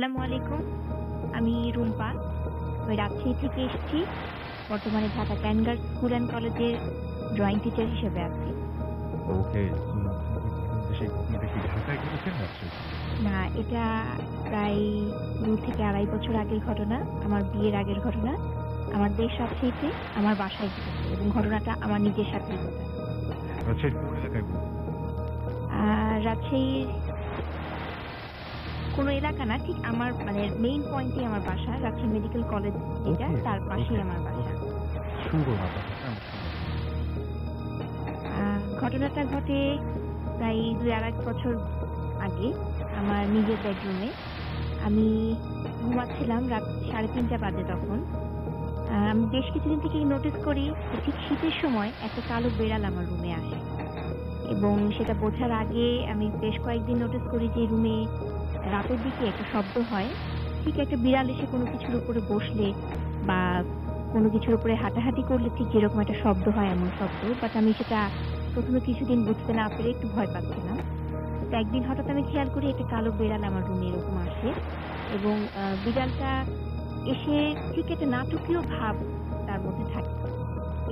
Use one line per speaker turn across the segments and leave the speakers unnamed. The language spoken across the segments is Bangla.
আসসালামু আলাইকুম। আমি রুম্পা। আমি রাজশাহী থেকে এসেছি। বর্তমানে ঢাকা ক্যানগার্ড স্কুল অ্যান্ড কলেজের ড্রয়িং টিচার হিসেবে আছি।
ওকে। সো সেই ঘটনাটা কি ঢাকায় ঘটেছে না রাজশাহীতে?
না, এটা প্রায় ২ থেকে ২.৫ বছর আগের ঘটনা। আমার বিয়ের আগের ঘটনা। আমার দেশ রাজশাহীতে, আমার বাসায় ঘটেছে এবং ঘটনাটা আমার নিজের সাথেই ঘটা।
রাজশাহীর কোন এলাকায় বলুন?
রাজশাহীর কোনো এলাকা না, ঠিক আমার মানে মেইন পয়েন্টেই আমার বাসা। রাজশাহী মেডিকেল কলেজ যেটা,
ওকে,
তার পাশেই
ওকে,
আমার বাসা।
ওকে। শুরু করুন আপনার কথা, আমরা শুনবো।
ঘটনাটা ঘটে প্রায় ২-২.৫ বছর আগে আমার নিজের বেডরুমে। আমি ঘুমাচ্ছিলাম, রাত ৩:৩০ বাজে তখন। আমি বেশ কিছুদিন থেকেই নোটিস করি যে ঠিক শীতের সময় একটা কালো বেড়াল আমার রুমে আসে এবং সেটা বোঝার আগে আমি বেশ কয়েকদিন নোটিস করি যে রুমে রাতের দিকে একটা শব্দ হয়। ঠিক একটা বিড়াল এসে কোনো কিছুর উপরে বসলে বা কোনো কিছুর উপরে হাঁটাহাঁটি করলে ঠিক যেরকম একটা শব্দ হয় এমন শব্দ। বাট আমি সেটা ১ম এ কিছুদিন বুঝতে না পেরে একটু ভয় পাচ্ছিলাম। তো একদিন হঠাৎ আমি খেয়াল করি একটা কালো বেড়াল আমার রুমে এরকম আসে এবং বিড়ালটা এসে ঠিক একটা নাটকীয় ভাব তার মধ্যে থাকে।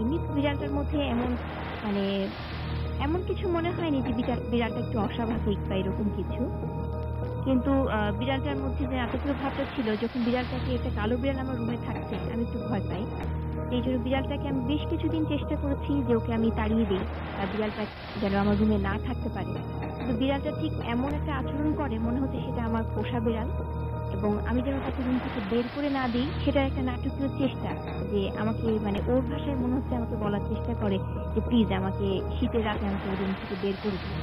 এমনি বিড়ালটার মধ্যে মানে এমন কিছু মনে হয়নি যে বিড়ালটা একটু অস্বাভাবিক বা এরকম কিছু। কিন্তু বিড়ালটার মধ্যে যে নাটকীয় ভাবটা ছিল, যখন বিড়ালটাকে একটা কালো বিড়াল আমার রুমে থাকছে, আমি একটু ভয় পাই। এইজন্য বিড়ালটাকে আমি বেশ কিছুদিন চেষ্টা করেছি যে ওকে আমি তাড়িয়ে দেই বা বিড়ালটা যেন আমার রুমে না থাকতে পারে। কিন্তু বিড়ালটা ঠিক এমন একটা আচরণ করে, মনে হচ্ছে সেটা আমার পোষা বিড়াল এবং আমি যেন তাকে রুম থেকে বের করে না দিই, সেটার একটা নাটকীয় চেষ্টা। যে আমাকে মানে ওর ভাষায় মনে হচ্ছে আমাকে বলার চেষ্টা করে যে প্লিজ আমাকে শীতের রাতে আমাকে রুম থেকে বের করে দিন।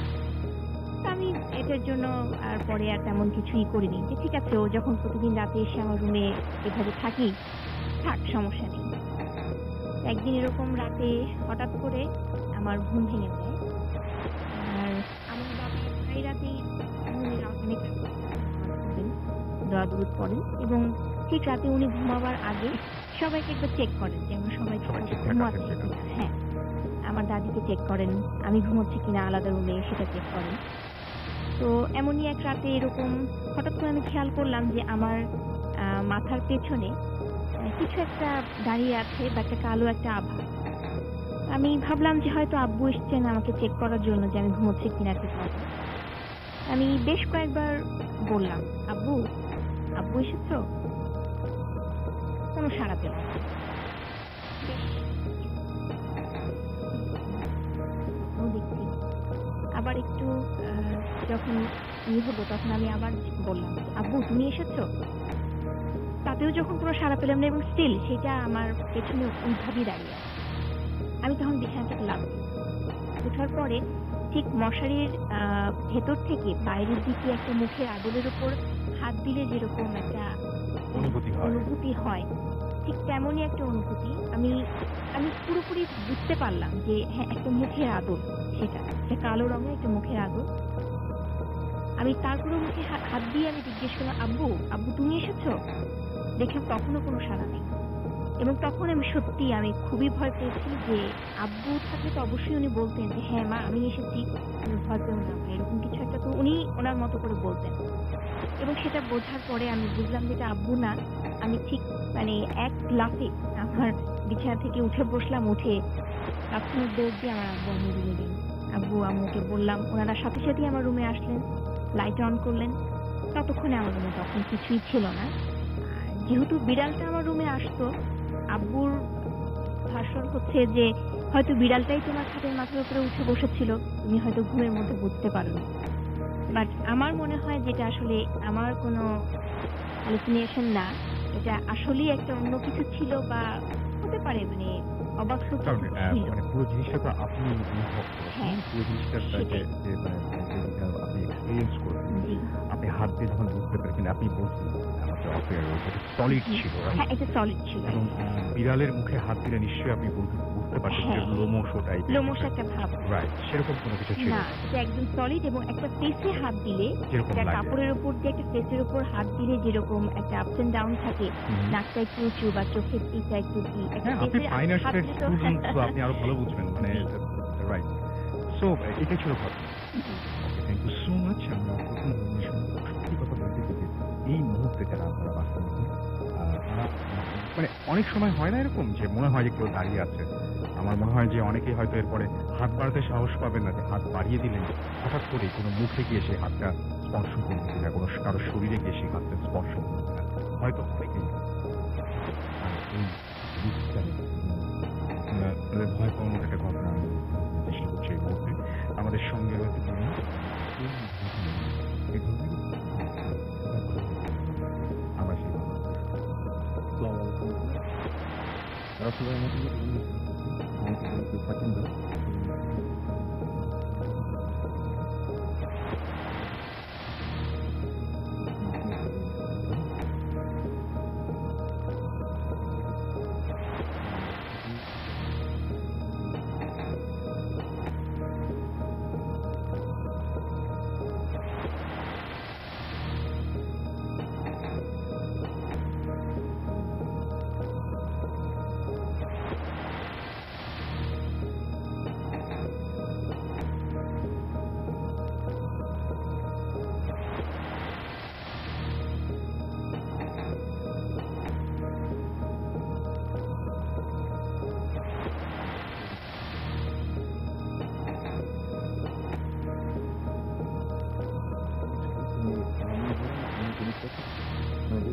তো আমি এটার জন্য আর পরে আর তেমন কিছুই করিনি, যে ঠিক আছে ও যখন প্রতিদিন রাতে এসে আমার রুমে এভাবে থাকেই, থাক, সমস্যা নেই। একদিন এরকম রাতে হঠাৎ করে আমার ঘুম ভেঙে যায়। আর আমার বাবা প্রায় রাতেই উনি অনেক রাতে নামাজ পড়েন, দোয়া দুরূদ পড়েন এবং ঠিক রাতে উনি ঘুমাবার আগে সবাইকে একবার চেক করেন যে আমরা সবাই
সবাই
ঠিকমতো
ঠিকঠাক আছেন
ঘুমাচ্ছি
কিনা?
কিনা। হ্যাঁ, আমার দাদিকে চেক করেন, আমি ঘুমোচ্ছি কিনা আলাদা রুমে সেটা চেক করেন। তো এমনই এক রাতে এরকম হঠাৎ করে আমি খেয়াল করলাম যে আমার মাথার পেছনে কিছু একটা দাঁড়িয়ে আছে বা একটা কালো একটা আভা। আমি ভাবলাম যে হয়তো আব্বু এসছেন আমাকে চেক করার জন্য যে আমি ঘুমোচ্ছি কিনা ঠিকমতো। আমি বেশ কয়েকবার বললাম, আব্বু, আব্বু এসেছো? কোনো সাড়া পেলাম না। বেশ স্বপ্নও দেখছি। আবার একটু যখন হলো তখন আমি আবার বললাম যে, আব্বু তুমি এসেছো? তাতেও যখন কোনো সাড়া পেলাম না এবং স্টিল সেটা আমার পেছনে ওইভাবেই দাঁড়িয়ে আছে। আমি তখন বিছানা থেকে লাফ দিই। ওঠার পরে ঠিক মশারির ভেতর থেকে বাইরের দিকে একটা মুখের আদলের উপর হাত দিলে যেরকম একটা অনুভূতি হয়, ঠিক তেমনই একটা অনুভূতি আমি আমি পুরোপুরি বুঝতে পারলাম যে হ্যাঁ, একটা মুখের আদল, সেটা একটা কালো রঙের একটা মুখের আদল। আমি তারপরে মুখে হাত দিয়ে আমি জিজ্ঞেস করলাম, আব্বু, আব্বু তুমি এসেছো? দেখলাম তখনও কোনো সাড়া নেই এবং তখন আমি খুবই ভয় পেয়েছি যে আব্বু থাকলে তো অবশ্যই উনি বলতেন যে হ্যাঁ মা আমি এসেছি, তুমি ভয় পেও না, বা এরকম কিছু একটা তো উনি ওনার মতো করে বলতেন। এবং সেটা বোঝার পরে আমি বুঝলাম যে এটা আব্বু না। আমি ঠিক মানে এক লাফে আমার বিছানা থেকে উঠে বসলাম, উঠে তৎক্ষণাৎ দৌড় দিয়ে আমার আব্বু আম্মু রুমে গেলাম। আব্বু আম্মুকে বললাম, ওনারা সাথে সাথেই আমার রুমে আসলেন, লাইট অন করলেন। ততক্ষণে আমার রুমে তখন কিছুই ছিল না। আর যেহেতু বিড়ালটা আমার রুমে আসতো, আব্বুর ভাষণ হচ্ছে যে হয়তো বিড়ালটাই তোমার খাটের মাথার উপরে উঠে বসেছিল, তুমি হয়তো ঘুমের মধ্যে বুঝতে পারোনি। বাট আমার মনে হয় যেটা আসলে আমার কোনো হ্যালুসিনেশন না, এটা আসলেই একটা অন্য কিছু ছিল বা হতে পারে মানে অবাস্তব
কারণ
কিছু ছিল।
মানে পুরো জিনিসটা তো আপনি অনুভব করেছেন।
হ্যাঁ,
পুরো জিনিসটার যে
সেটাই।
যে মানে যেটা আপনি এক্সপেরিয়েন্স করেছেন,
জি,
আপনি হাত দিয়ে যখন বুঝতে পেরেছেন, আপনি বলছিলেন আমাকে অফ এয়ার যেটা সলিড
জি।
ছিল,
হ্যাঁ,
রাইট?
এটা সলিড ছিল।
এবং বিড়ালের মুখে হাত দিলে নিশ্চয়ই আপনি বুঝতে পারতেন যে
হ্যাঁ,
লোমশ টাইপের
লোমশ
কিছু
একটা
একটা।
ভাব।
রাইট, সেরকম কোনো কিছু ছিল
না,
না।
এটা একদম সলিড এবং একটা ফেসে হাত দিলে,
যেরকম
একটা
লাগে।
কাপড়ের উপর দিয়ে একটা ফেসের উপর হাত দিলে যেরকম একটা আপস এন্ড ডাউন থাকে,
হুম।
নাকটা একটু উঁচু বা চোখের ইটা একটু একটা
হ্যাঁ, আপনি
ফেসে
ফাইন
হাত
আর্টসের
দিলে তো
স্টুডেন্ট, তো আপনি আরো ভালো বুঝবেন। মানে
জি,
রাইট। সো এটাই ছিল ঘটনা।
জি,
ওকে, থ্যাংক ইউ সো মাচ। আমরা ১ম ঘটনা শুনে সত্যি কথা বলতে কি যে এই মুহূর্তে থেকে রাত ভরা বাসের মধ্যে। তারা মানে অনেক সময় হয় না এরকম যে মনে হয় যে কেউ দাঁড়িয়ে আছে। আমার মনে হয় যে অনেকেই হয়তো এরপরে হাত বাড়াতে সাহস পাবেন না, যে হাত বাড়িয়ে দিলেন হঠাৎ করেই কোনো মুখে গিয়ে সেই হাতটা স্পর্শ করবে কিনা, কোনো কারো শরীরে গিয়ে সেই হাতটা স্পর্শ করবে কিনা, হয়তো অনেকেই। আর এই রিস্কটারে আপনাদের ভয় পাওয়ার মতো একটা ঘটনা আমি চেষ্টা করছি এই মুহূর্তে। আমাদের সঙ্গে রয়েছে দিনা। এই ঘটনা আমরা সেই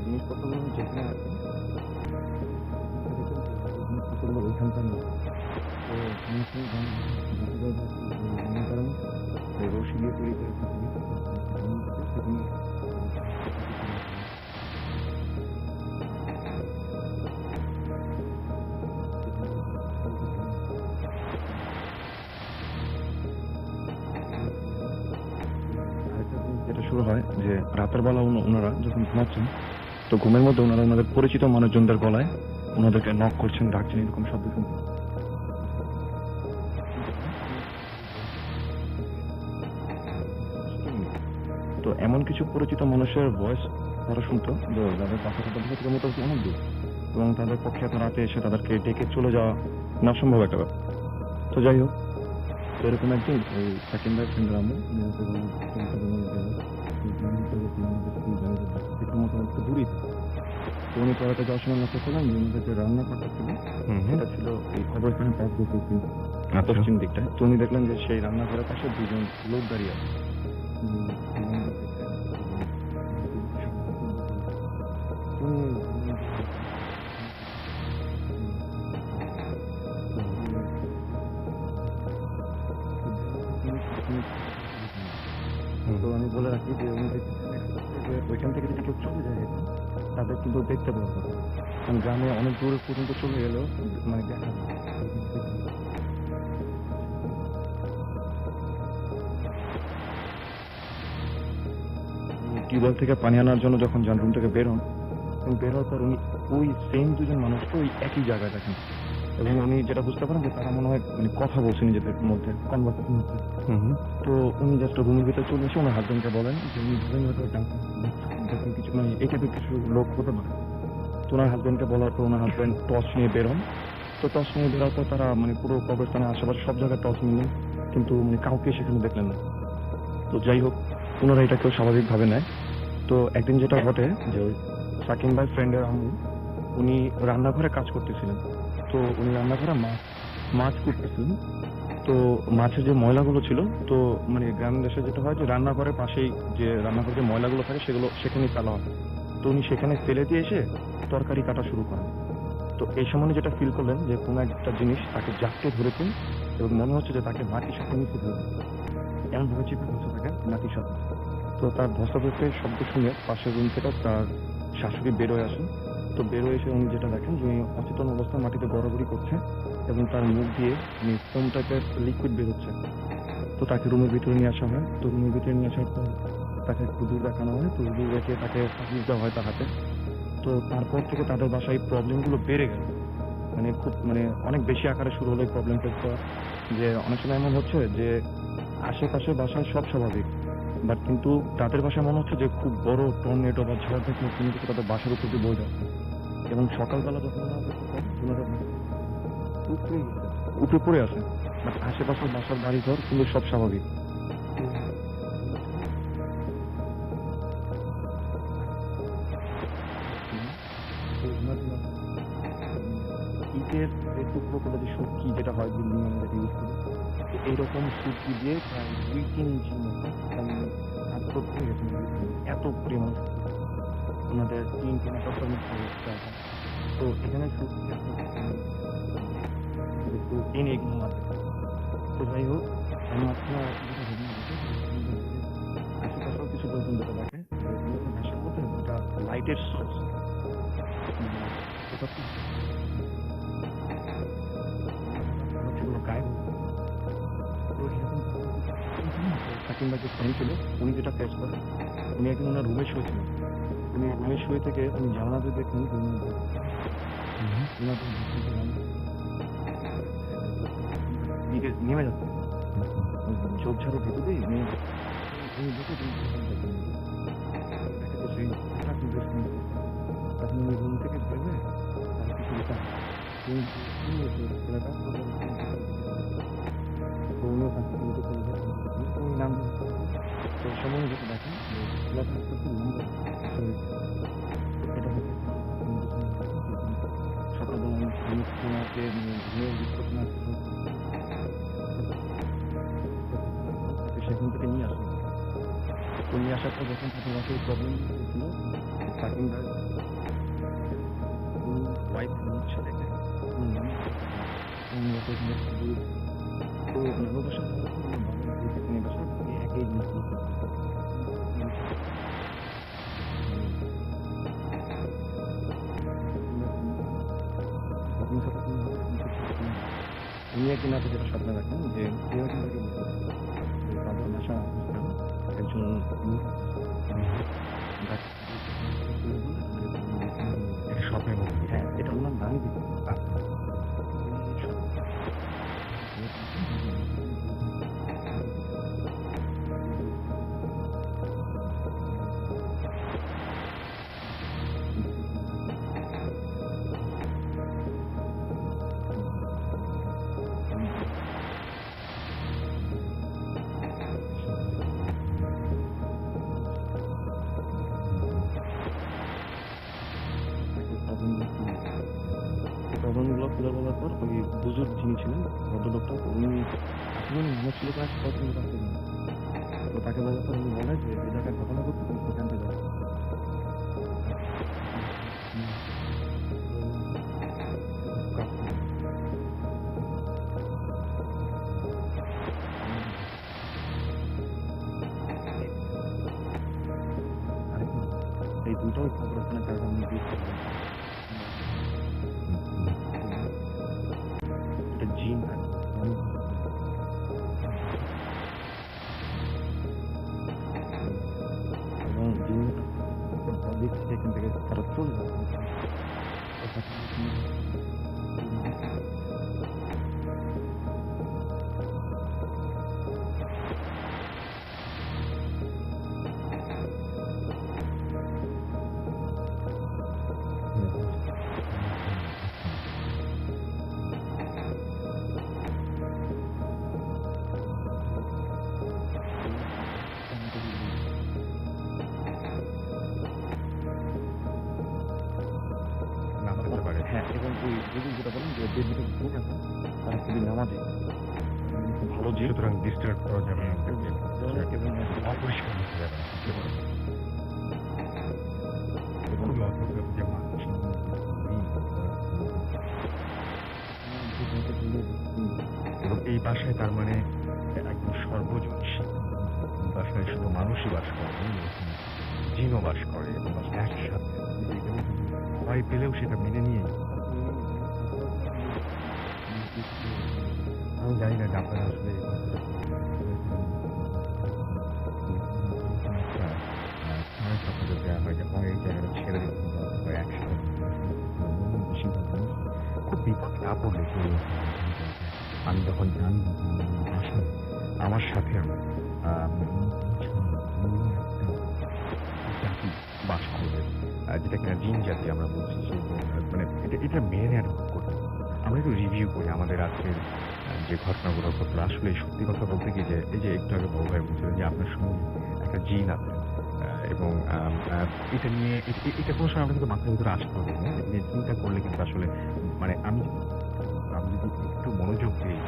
জিনিসপত্রগুলো যেখানে আছে জিনিসপত্রগুলো ওইখানকার নেই। তো রশি দিয়ে তৈরি করে যেটা শুরু হয় যে রাতের বেলা ওনারা যখন ঘুমাচ্ছেন, তো ঘুমের মধ্যে ওনারা ওনাদের পরিচিত মানুষজনদের গলায় ওনাদেরকে নক করছেন, ডাকছেন, এরকম শব্দ শুনতে। তো এমন কিছু পরিচিত মানুষের ভয়েস তারা শুনতো যাদের বাসা থেকে মোটামুটি অনেক দূর, এবং তাদের পক্ষে এত রাতে এসে তাদেরকে ডেকে চলে যাওয়া না সম্ভব একটা ব্যাপার। তো যাই হোক, তো এরকম একদিন ওই সাকিম ভাই ফ্রেন্ডের আম্মু মোটামুটি দূরই, তো উনি টয়লেটে যাওয়ার সময় লক্ষ্য করলেন যে ওনাদের যে রান্নাঘরটা ছিল সেটা ছিল এই কবরস্থানের পাশ দিয়ে পশ্চিম দিকটায়। তো উনি দেখলেন যে সেই রান্নাঘরের পাশে দুজন লোক দাঁড়িয়ে আছে। তো আমি বলে রাখি যে উনি ওইখান থেকে যদি কেউ চলে যায় তাদের কিন্তু দেখতে পাওয়া যাবে, কারণ গ্রামে অনেক দূর পর্যন্ত চলে গেলেও মানে দেখা যায়। টিউবওয়েল থেকে পানি আনার জন্য যখন যান রুম থেকে বের হন, এবং বের হওয়ার পর উনি ওই সেম দুজন মানুষকে ওই একই জায়গায় দেখেন, এবং উনি যেটা বুঝতে পারেন যে তারা মনে হয় মানে কথা বলছে নিজেদের মধ্যে, কনভারসেশন হচ্ছে। তো উনি জাস্ট রুমের ভিতরে চলে এসে ওনার হাজবেন্ডকে বলেন যে উনি ভাবেন হয়তো দেখেন কিছু মানে এই টাইপের কিছু লোক হতে পারে। তো ওনার হাজবেন্ডকে বলার পর ওনার হাজবেন্ড টর্চ নিয়ে বের হন। তো টর্চ নিয়ে বেরোর পর তারা মানে পুরো কবরস্থানের আশেপাশে সব জায়গায় টর্চ নিলেন, কিন্তু মানে কাউকে সেখানে দেখলেন না। তো যাই হোক, ওনারা এটাকেও স্বাভাবিকভাবে নেয়। তো একদিন যেটা ঘটে যে ওই সাকিম ভাই ফ্রেন্ডের আম্মু উনি রান্নাঘরে কাজ করতেছিলেন। তো উনি রান্নাঘরে মাছ করতেছিলেন। তো মাছের যে ময়লাগুলো ছিল, তো মানে গ্রাম দেশে যেটা হয় যে রান্নাঘরের পাশেই যে রান্নাঘরে যে ময়লাগুলো থাকে সেগুলো সেখানেই ফেলা হয়। তো উনি সেখানে ফেলে দিয়ে এসে তরকারি কাটা শুরু করেন। তো এই সময় যেটা ফিল করলেন যে কোনো একটা জিনিস তাকে জাপটে ধরেছেন, এবং মনে হচ্ছে যে তাকে মাটির সাথে মিশে ধরেছে, এমন ভাবে চিপে ধরছে তাকে মাটির সাথে। তো তার ধস্তাধস্তির শব্দ শুনে পাশের রুম থেকে তার শাশুড়ি বেরোয় আসেন। তো বেরোয় এসে উনি যেটা দেখেন যে উনি অচেতন অবস্থায় মাটিতে গড়াগড়ি করছে, এবং তার মুখ দিয়ে ফোম টাইপের লিকুইড বেরোচ্ছে। তো তাকে রুমের ভিতরে নিয়ে আসা হয়। তো রুমের ভিতরে নিয়ে আসার পর তাকে হুজুর দেখানো হয়। তো হুজুর রেখে তাকে সার্ভিস দেওয়া হয় তার হাতে। তো তারপর থেকে তাদের বাসায় প্রবলেমগুলো বেড়ে গেল, মানে খুব মানে অনেক বেশি আকারে শুরু হলো এই প্রবলেম ফেস করা। যে অনেক সময় এমন হচ্ছে যে আশেপাশে বাসায় সব স্বাভাবিক, বাট কিন্তু তাদের বাসায় মনে হচ্ছে যে খুব বড় টর্নেডো বা ঝড় থেকে কোনো কিছু তাদের বাসার উপর দিয়ে বয়ে যাচ্ছে। এবং সকালবেলা যখন ওনারা উপরে পড়ে আসে, বাট আশেপাশের বাসার বাড়ি ঘর কিন্তু সব স্বাভাবিক। ইটের যে টুকরো করে যে সুটকি যেটা হয় বিল্ডিং এ যেটা ইউজ করি, তো এইরকম সুটকি দিয়ে প্রায় 2-3 ইঞ্চির মতো আমি আটক হয়ে গেছে। এত পরিমাণে সুটকি। ওনাদের 3 অ্যাপার্টমেন্ট জায়গা। তো এখানে সুটকি একটু টেনে এগুলো মারবে। তো যাই হোক, আমি মাঝখানে আরেকটা যেটা ভেবে নিয়েছি যে আশেপাশেও কিছু লোকজন যেটা দেখে যে ওনাদের বাসার মধ্যে 2টা লাইটের সোর্স ওটা খুব হচ্ছে কোনো গায়েব তো এরকম সাকিম ভাই যে ফ্রেন্ড ছিল উনি যেটা ফেস করে উনি একদিন ওনার রুমে শুয়েছিলেন। উনি রুমে শুয়ে থেকে উনি জানালা দিয়ে দেখলেন যে ওনাদের দিকে নেমে যাচ্ছে ঝোপঝাড়ের ভিতর দিয়ে নেমে যাচ্ছে। উনি দেখে সেই হঠাৎ তখন উনি রুম থেকে বেরোবে তার কিছু রিটার্ন ছেলেটা উনিও কাছে উনি নাম তো সময় যেটা দেখেন যে ছেলেটা একটা খুব লম্বা এটা সকালবেলা আমি ঘুমাতে ঘুমিয়ে করতে না সেখান থেকে নিয়ে আসুন। তো নিয়ে আসার পর যখন তাদের বাসায় প্রবলেম হয়েছিল সাকিম ভাই ওয়াইফ ছেলেকে তো নানু বাসা বাবার বাসা একই জিনিস উনি একদিন রাতে যেটা স্বপ্নে দেখেন যে কেউ একজন থেকে বলতে যে তাদের বাসা একজন স্বপ্নের মধ্যে হ্যাঁ এটা ওনার নামই দিতে তদন্তগুলো তুলে বলার পর ওই বুজুর্গ যিনি ছিলেন ভদ্রলোকটা উনি আসলে মানুষ ছিল প্রায় 17 কাছ থেকে তো তাকে বলার পর উনি বলে যে এই জায়গায় ঘটনা ঘটছে তুমি সেখান থেকে যাও। এই দুটোই কবরস্থানের জায়গা আমি দিয়ে একটা জিন এবং জিন দেখছি এখান থেকে তারা চলে যাবে হ্যাঁ এবং ওই যদি যেটা বলেন যে যে দুটো ভূত আছে তারা খুবই নামাজি ভালো যে
সুতরাং ডিস্টার্ব করা যাবে না
এবং
অপরিষ্কার হতে যাবে না খুবই অদ্ভুত ব্যাপার যে মানুষ এবং এই বাসায় তার মানে একদম সর্বজন বাসায় শুধু মানুষই বাস করে জিনও বাস করে এবং একসাথে ভয় পেলেও সেটা মেনে নিয়ে আমি জানি না যে আপনারা আসলে এই আপনাদের দেওয়া হয় যে হয় এই জায়গাটা ছেড়ে দিতে হবে একসাথে বেশিরভাগ মানুষ খুব বিপদ না পড়লে আমি যখন জানবো আসলে আমার সাথেও জাতি বাস করবে যেটা কিনা জিন জাতি আমরা বলছি সেই মানে এটা মেনে নেওয়ার খুব কঠিন। আমরা একটু রিভিউ করি আমাদের আজকের যে ঘটনাগুলো ঘটলো। আসলে সত্যি কথা বলতে কি যে এই যে একটু আগে বড় ভাই বলছিলেন যে আপনার সঙ্গে একটা জিন আছে এবং এটা নিয়ে এটা কোনো সময় আমাদের কিন্তু মাথার ভিতরে আসতে হবে না। এটা নিয়ে চিন্তা করলে কিন্তু আসলে মানে আমি আমি যদি একটু মনোযোগ দিই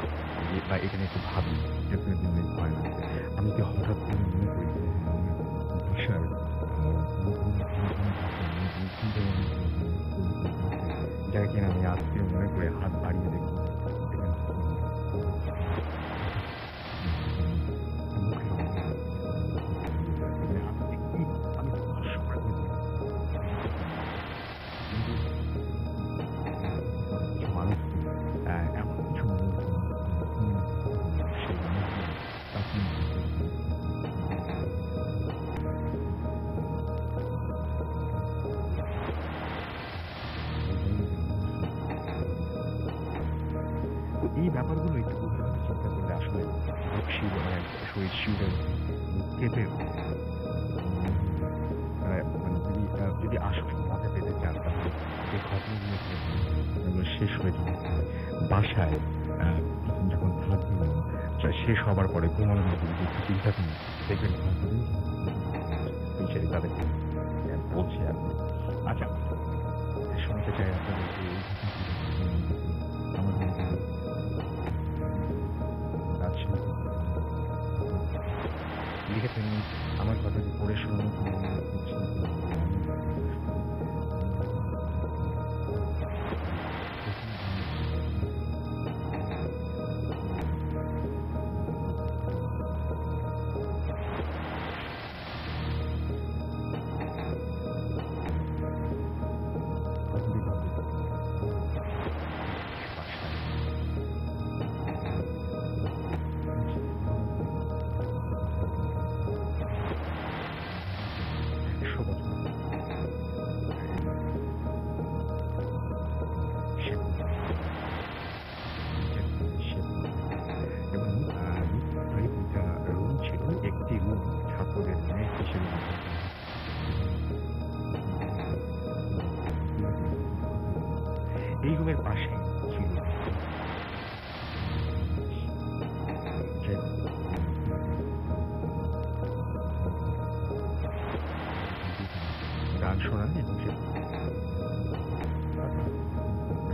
বা এটা নিয়ে একটু ভাবি ডেফিনেটলি অনেক ভয় লাগবে। আমি যদি হঠাৎ করে মনে করি যে হ্যাঁ, আমার বাসার যাকে কিনা আমি আজকে মনে করে হাত বাড়িয়ে দেখবো এখানে মুখের আমি স্পর্শ করে দেখবো। কিন্তু কিছু মানুষ এমন কিছু মানুষ সেই মানুষগুলো তখন তো এই ব্যাপারগুলো একটু গভীরভাবে চিন্তা করলে আসলে বুক মানে শরীর শিউরে কেঁপে ওঠে। মানে যদি আসলে মজা পেতে চান তাহলে যে ঘটনাগুলো শেষ হয়ে যাবে বাসায় প্রথম যখন থাকবেন শেষ হবার পরে ঘুমানোর মধ্যে যদি একটু চিন্তা করেন দেখবেন স্পেশালি তাদেরকে বলছি আর কি। আচ্ছা শুনতে চাই আপনাদের যে এই আমাদের রাজশাহী লিখেছেন আমার কথাটি পড়ে শোনানো করছি। একটি রুম ছাত্রদের মেস হিসেবে এই রুমের পাশে ছিল গান শোনান এবং সে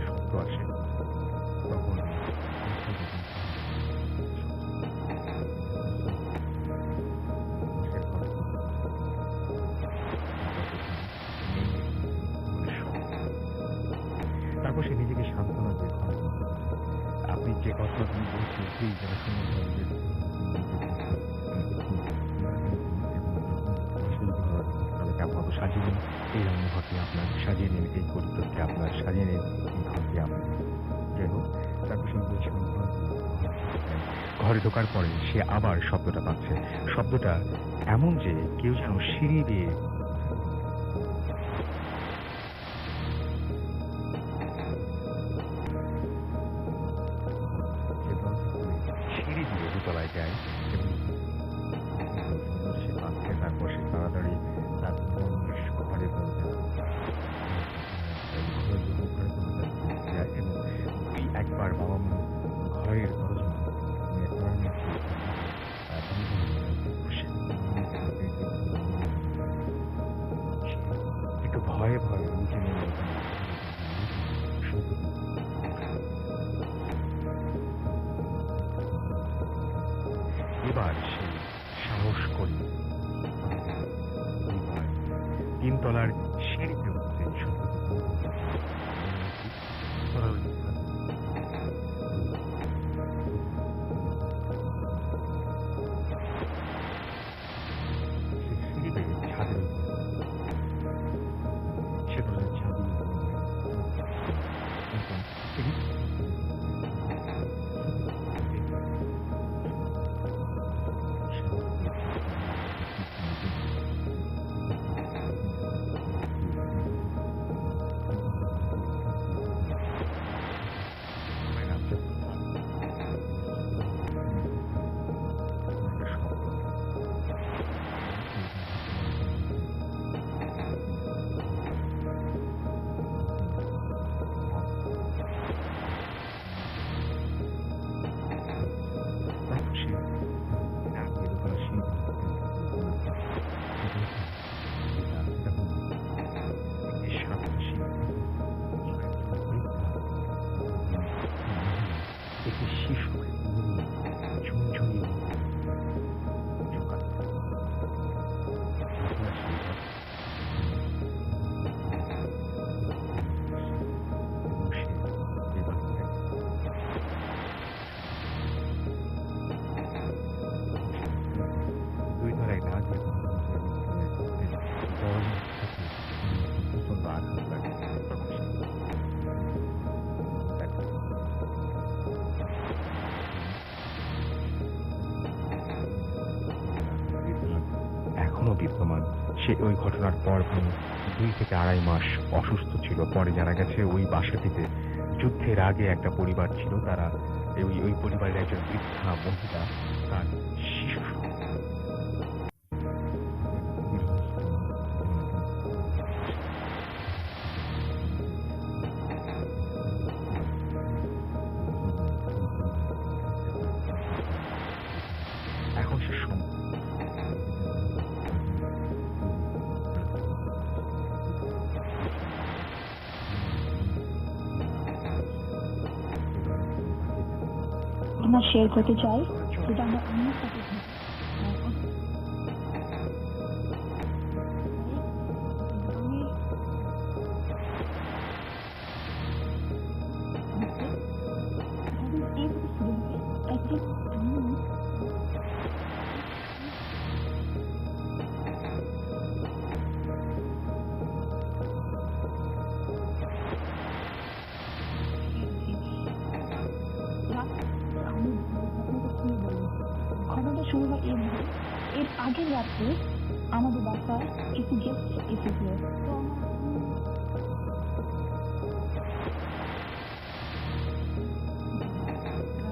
শব্দ আসে তখন তারপর সে নিজেকে সান্ত্বনা দিয়ে আপনি যে কথা আপনি বলছেন প্লিজ যারা শুনে তাহলে আপনার সাজিয়ে নিন এই রান্নাঘরটি আপনার, সাজিয়ে নিন এই করিডোরটি আপনার, সাজিয়ে নিন এই ঘরটি আপনার। যাই হোক তারপর সে নিজেকে সান্ত্বনা ঘরে ঢোকার পরে সে আবার শব্দটা পাচ্ছে। শব্দটা এমন যে কেউ যেন সিঁড়ি দিয়ে দোতলায় যায় এবং সে পাচ্ছে। তারপর সে তাড়াতাড়ি তার ঘরে যায় এবং দুই একবার বাবা মা ঘরের দরজা একটু ভয়ে ভয়ে নিচে নেমে এবার সে সাহস করে তিনতলার সিঁড়িতে উঠতে সিঁড়িতে ছাদের সে সে ওই ঘটনার পর 2 থেকে 2.5 মাস অসুস্থ ছিল। পরে জানা গেছে ওই বাসাটিতে যুদ্ধের আগে একটা পরিবার ছিল, তারা ওই পরিবারের একজন বৃদ্ধা মহিলা তার শিশু এখন সে
আমরা শেয়ার করতে চাই যেটা আমরা আমার সাথে ঘটে। একদিন আমি ঘটনাটা শুরু হয় এইভাবে। এর আগের রাত্রে আমাদের বাসায় কিছু গেস্ট এসেছিল। তো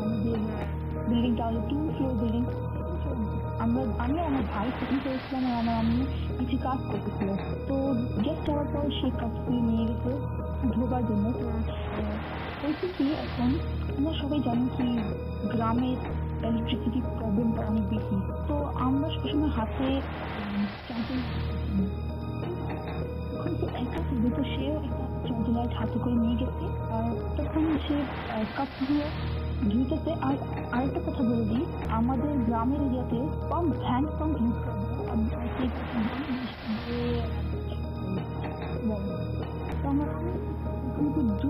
আমাদের বিল্ডিংটা হলো 2 ফ্লোর বিল্ডিং। আমি আমার ভাই সেকেন্ড ফ্লোরে ছিলাম আর আমার আম্মু কিছু কাজ করতেছিল। তো গেস্ট যাওয়ার পর সে কাজটি নিয়ে গেছে ধোবার জন্য। তো হয়েছে কি, এখন আমরা সবাই জানি কি গ্রামের ইলেকট্রিসিটি প্রবলেমটা অনেক বেশি। তো আমরা সবসময় হাতে চার্জিং সে একা ছিল, তো সেও একটা চার্জিং লাইট হাতে করে নিয়ে গেছে। আর তখন সে কাপগুলো ধুইতেছে। আর আরেকটা কথা বলে দিই, আমাদের গ্রামের এরিয়াতে পাম্প হ্যান্ড পাম্প ইউজ করা হয়। তো আমার কিন্তু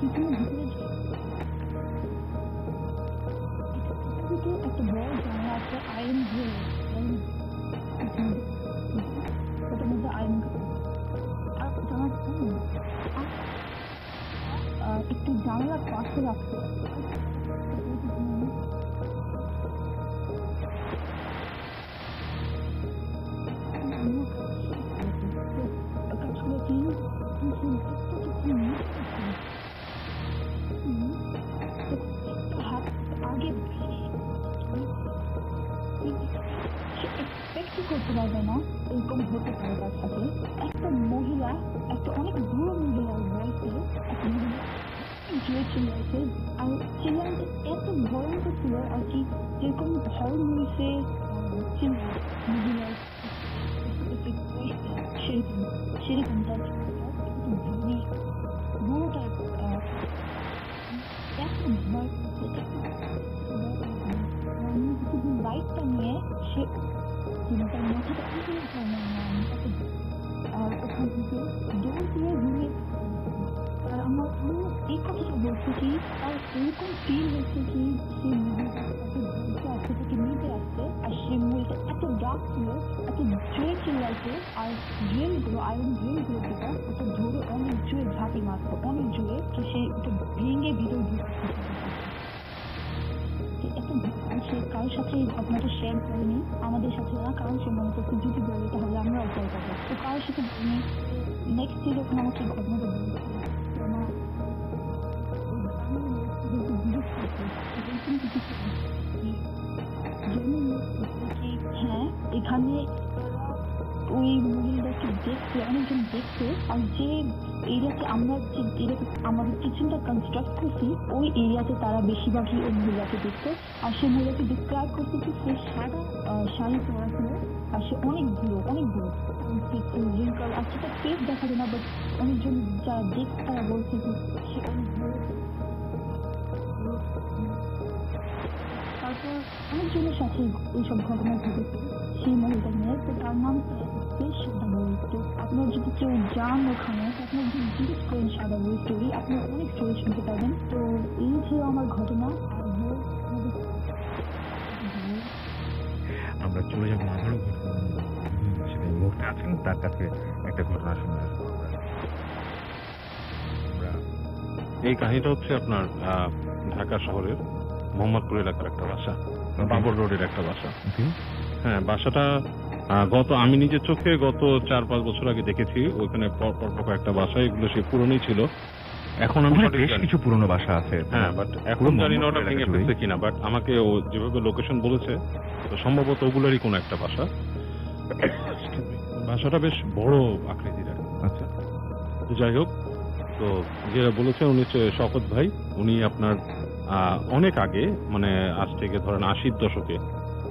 কিচেনের ভিতরে একটা বড় জানলা আছে, আয়রন গ্রিল, ওটার মধ্যে আয়রন আর জানার একটু জানলার পাশে রাখতে কাজগুলো কি হাত আগে এক্সপেক্টই করতে পারবে না এরকম হতে পারে তার সাথে। একটা মহিলা, একটা অনেক বুড়ো মহিলার ভয়েসে একটা মহিলা জোরে চিল্লাইছে। আর চিল্লাইতে এত ভয়ঙ্কর ছিল আর কি, যেরকম হল মুভিতে চিল্লায় মহিলার সেরকম সেরকম তার বুড়োটা এত ভয় করছে। লাইটটা নিয়ে সে তার মাথাটা আর ওখান থেকে দৌড় দিয়ে রুমে। আর আমার এই কথাটা বলছে কি, আর এরকম ফিল হচ্ছে কি সে মহিলাটা তাকে ধরতে আসছে, তাকে নিতে আসছে। আর সে মহিলাটা এত ডাক ছিল, এত জোরে চিল্লাইছে। আর ড্রিলগুলো, আয়রন ড্রিলগুলো যেটা, ওটা ধরে অনেক জোরে ঝাঁপি মারতো, অনেক জোরে। তো সে ওটা ভেঙে ভিতরে ঢুকছে। সে কারোর সাথে এই ঘটনাটা শেয়ার করেনি, আমাদের সাথে না, কারণ সে মনে করছে যদি বলে তাহলে আমরাও ভয় পাবো। তো কারোর সাথে বলিনি। নেক্সট ডে যখন আমাকে এই ঘটনাটা বলছে, আমার হ্যাঁ এখানে ওই মহিলাটাকে দেখছে, অনেকজন দেখছে। আর যে এরিয়াতে আমরা যে এরিয়াতে আমাদের কিচেনটা কনস্ট্রাক্ট করছি, ওই এরিয়াতে তারা বেশিরভাগই ওই মহিলাকে দেখতো। আর সে মহিলাকে ডিসক্রাইব করছে কি সে সাদা শাড়ি পরা ছিল, আর সে অনেক বুড়ো, অনেক বুড়ো রিঙ্কল। আর সেটা ফেস দেখা যায় না, বাট অনেকজন যারা দেখছে তারা বলছে যে সে অনেক বুড়ো। তারপর অনেকজনের সাথে এইসব ঘটনা ঘটেছে সেই মহিলাটা নিয়ে। তো তার নাম সাদাবড়ি। তো আপনার যদি কেউ যান ওখানে, আপনার যদি জিজ্ঞেস করেন সাদাবড়ি স্টোরি, আপনার অনেক স্টোরি শুনতে পারবেন। তো এই ছিল আমার ঘটনা। আর
আমরা চলে যাবো আবারও ঘটনা, সেটা এই মুহূর্তে আছেন তার কাছে একটা ঘটনা শুনে আসবো আমরা।
এই কাহিনীটা হচ্ছে আপনার ঢাকা শহরের মোহাম্মদপুর এলাকার একটা বাসা, বাবর রোডের একটা বাসা।
Okay.
হ্যাঁ, বাসাটা আমি নিজের চোখে গত 4-5 বছর আগে দেখেছি। ওইখানে পর একটা বাসা, এগুলো সে পুরনোই ছিল। এখন আমি
ওখানে
সঠিক
বেশ
জানি না।
কিছু পুরনো বাসা আছে।
হ্যাঁ, বাট এখন
পুরো
জানি না ওটা
মোহাম্মদপুর
ভেঙে
এলাকা
ফেলছে কিনা, বাট আমাকে ও যেভাবে লোকেশন বলেছে তো সম্ভবত ওগুলোরই কোনো একটা বাসা। বাসাটা বেশ বড় আকৃতির আর কি।
আচ্ছা।
তো যাই হোক, তো যেটা বলেছেন উনি হচ্ছে শওকত ভাই। উনি আপনার অনেক আগে, মানে আজ থেকে ধরেন 80-র দশকে,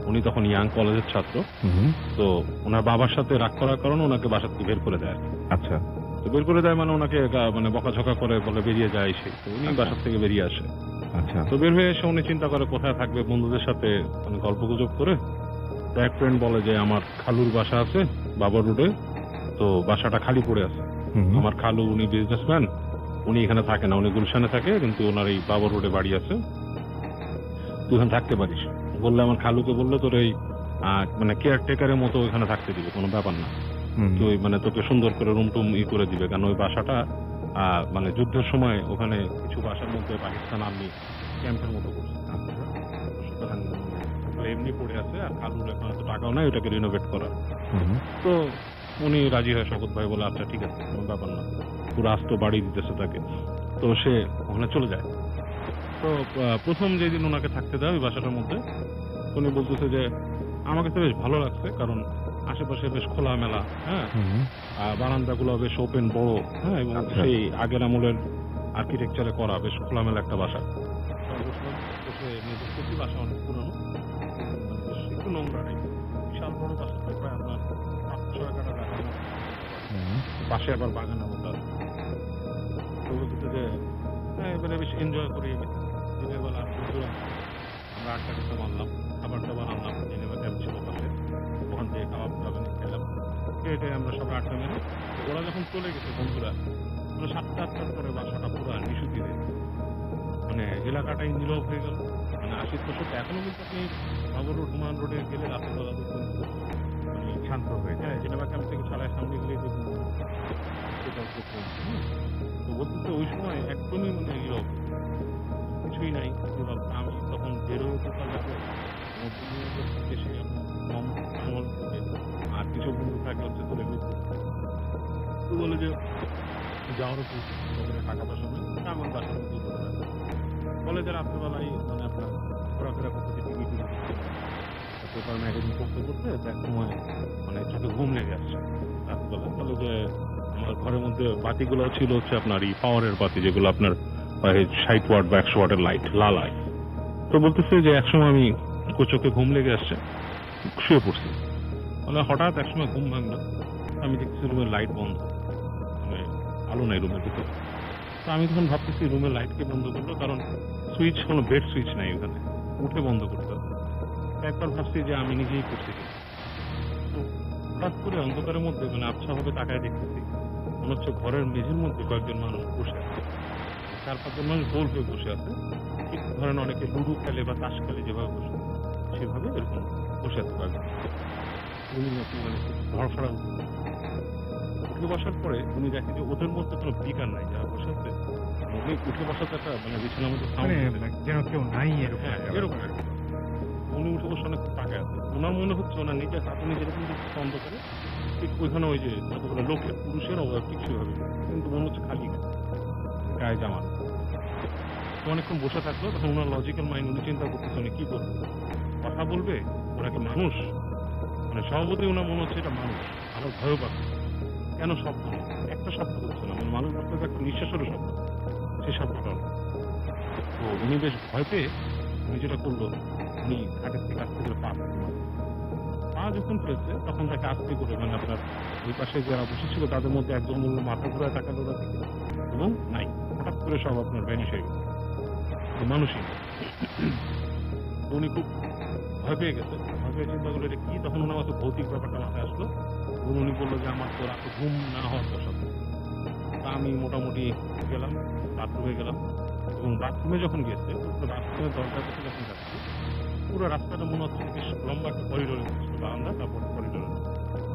উনি তখন ইয়াং কলেজের ছাত্র।
হুম।
তো ওনার বাবার সাথে রাগ করার কারণে ওনাকে বাসা থেকে বের করে দেয় আর কি।
আচ্ছা।
তো বের করে দেয় মানে ওনাকে মানে বকাঝকা করে, বলে বেরিয়ে যায় সে। তো উনি বাসা থেকে বেরিয়ে আসে।
আচ্ছা।
তো বের হয়ে এসে উনি চিন্তা করে কোথায় থাকবে, বন্ধুদের সাথে মানে গল্প গুজব করে। তো এক ফ্রেন্ড বলে যে আমার খালুর বাসা আছে বাবার রোডে, তো বাসাটা খালি পড়ে আছে।
হুম।
আমার খালু উনি বিজনেসম্যান, উনি এখানে থাকে না, উনি গুলশানে থাকে, কিন্তু ওনার এই বাবার রোডে বাড়ি আছে, তুই এখানে থাকতে পারিস। বললে আমার খালুকে বললে তোর এই মানে কেয়ারটেকারের মতো ওইখানে থাকতে দিবে, কোনো ব্যাপার না।
হুম।
তুই মানে তোকে সুন্দর করে রুম টুম করে দিবে, কারণ ওই বাসাটা মানে যুদ্ধের সময় ওখানে কিছু বাসার মধ্যে পাকিস্তান আর্মি ক্যাম্পের মতো করছে।
আচ্ছা।
তো সুতরাং ওগুলো এমনি পড়ে আছে, আর খালুর এখন এত টাকাও নাই ওটাকে রিনোভেট করার।
হুম।
তো উনি রাজি হয়, শওকত ভাই বলে আচ্ছা ঠিক আছে, কোনো ব্যাপার না, পুরো আস্ত বাড়ি দিতেছে তাকে। তো সে ওখানে চলে যায়। তো প্রথম যেদিন ওনাকে থাকতে দেয় ওই বাসাটার মধ্যে, উনি বলতেছে যে আমার কাছে বেশ ভালো লাগছে, কারণ আশেপাশে বেশ খোলামেলা, হ্যাঁ,
হুম।
বারান্দাগুলো বেশ ওপেন বড়, হ্যাঁ, এবং
আচ্ছা।
সেই আগের আমলের আর্কিটেকচারে করা বেশ খোলামেলা একটা বাসা। তো বসলাম, বসে নিজের দেখি বাসা অনেক পুরনো, মানে বেশ একটু নোংরা টাইপ, বিশাল বড় বাসা, প্রায় আপনার 5-6 কাটা জায়গা।
হুম।
পাশে আবার বাগানের মতো আছে। তো বলতেছে যে হ্যাঁ, এবারে বেশ এনজয় করি আমি। দিনের বেলা বন্ধুরা আমরা আড্ডা করতে মারলাম, খাবার দাবার আনলাম, জেনেভা ক্যাম্প ছিল পাশে, ওখান থেকে কাবাব টাবাব খেলাম, খেয়ে আমরা সবাই আড্ডা মেরে। তো ওরা যখন চলে গেছে বন্ধুরা, মানে 7টা-8টার পরে বাসাটা পুরো নিশুতি হয়ে গেছে। মানে এলাকাটাই নীরব হয়ে গেল। মানে 80-র দশকে এখনো কিন্তু আপনি বাবর রোড, হুমায়ুন রোডে গেলে রাতের বেলা দেখবেন মানে
শান্ত হয়ে যায়।
হ্যাঁ, জেনেভা ক্যাম্প থেকে ছাড়ায় সামনে গেলে দেখবেন কোথাও কোথাও, তো বলতেছে ওই সময় একদমই মানে নীরব, কিছুই নাই। নীরব। আমি তখন বেরোয় কোথাও যাবো, আমার বন্ধুদের থেকে সে আমার থেকে আর কিছু বন্ধু থাকে হচ্ছে তোলে বিদ্যুৎ। তো বলে যে যাওয়ারও খুব পকেটে টাকা পয়সা নেই, আমার বাসার মধ্যেই করে রাখে। বলে যে রাত্রেবেলায় মানে আপনার ঘোরাফেরা করতে টিভি পেপার ম্যাগাজিন পড়তে পড়তে এক সময় মানে চোখে ঘুম লেগে আসছে রাত্রেবেলা। বলে যে আমার ঘরের মধ্যে বাতিগুলো ছিল হচ্ছে আপনার এই পাওয়ারের বাতি, যেগুলো আপনার 60 ওয়াট বা 100 ওয়াটের লাইট, লাল লাইট। তো বলতেছে যে একসময় আমি চোখে ঘুম লেগে আসছে, শুয়ে পড়ছি, মানে হঠাৎ একসময় ঘুম ভাঙলো, আমি দেখছি রুমের লাইট বন্ধ, মানে আলো নাই রুমের ভিতরে। তো আমি তখন ভাবতেছি রুমের লাইটকে বন্ধ করলো, কারণ সুইচ, কোনো বেড সুইচ নাই ওখানে, উঠে বন্ধ করতে হবে। একবার ভাবছি যে আমি নিজেই করছি কিনা। তো হঠাৎ করে অন্ধকারের মধ্যে মানে আবছা ভাবে তাকায় দেখতেছি মনে হচ্ছে ঘরের মেঝের মধ্যে কয়েকজন মানুষ বসে আছে, 4-5 মানুষ গোল হয়ে বসে আছে, ঠিক ধরেন অনেকে লুডু খেলে বা তাস খেলে যেভাবে বসে সেভাবে এরকম বসে আছে কয়েকজন। উনি নাকি মানে ধরফড়া উঠে বসার পরে উনি দেখে যে ওদের মধ্যে কোনো বিকার নাই, যারা বসে আছে উনি উঠে বসাতে একটা মানে বিছানার মধ্যে
মানে
সাউন্ড,
যেন কেউ নাই এরকম
হ্যাঁ
একটা
এরকম
ব্যাপার।
উনি উঠে বসে অনেক তাকায় আছে। ওনার মনে হচ্ছে ওনার নিজের হাত উনি যেরকম দেখতে বন্ধ করে, ঠিক ওইখানে ওই যে যতগুলো লোকের পুরুষের অভাব ঠিক সেভাবে, কিন্তু মনে হচ্ছে খালি গায়ে জামা। তো অনেকক্ষণ বসে থাকলো, তখন ওনার লজিক্যাল মাইন্ড উনি চিন্তা করতেছে উনি কি করবে, কথা বলবে, ওরা কি মানুষ, মানে স্বভাবতই ওনার মনে হচ্ছে এটা মানুষ, আরো ভয় পাচ্ছে। কেন শব্দ নেই, একটা শব্দ হচ্ছে না, মানে মানুষ বলতে একটা নিঃশ্বাসেরও শব্দ, সেই শব্দটা নেই। তো উনি বেশ ভয় পেয়ে উনি যেটা করলো, উনি খাটের থেকে আস্তে করে পা যখন ফেলছে তখন তাকে আস্তে করে মানে আপনার ওই পাশে যারা বসেছিল তাদের মধ্যে একজন বললো মাথা ঘুরায় তাকালো ওরা দিকে, এবং নাই, হঠাৎ করে সব আপনার ভ্যানিশ হয়ে গেছে, মানুষই নেই। তো উনি খুব ভয় পেয়ে গেছে, ভয় পেয়ে চিন্তা করলো এটা কি, তখন ওনার মাথায় ভৌতিক ব্যাপারটা মাথায় আসলো, এবং উনি বললো যে আমার তো রাতে ঘুম না হওয়ার বসাতে। তা আমি মোটামুটি গেলাম, বাথরুমে গেলাম, এবং বাথরুমে যখন গেছে বাথরুমের দরজা থেকে যখন যাচ্ছি পুরো রাস্তাটা মনে হচ্ছে বেশ লম্বা একটা করিডোরে ছিল, বারান্দা তারপর করিডোরে,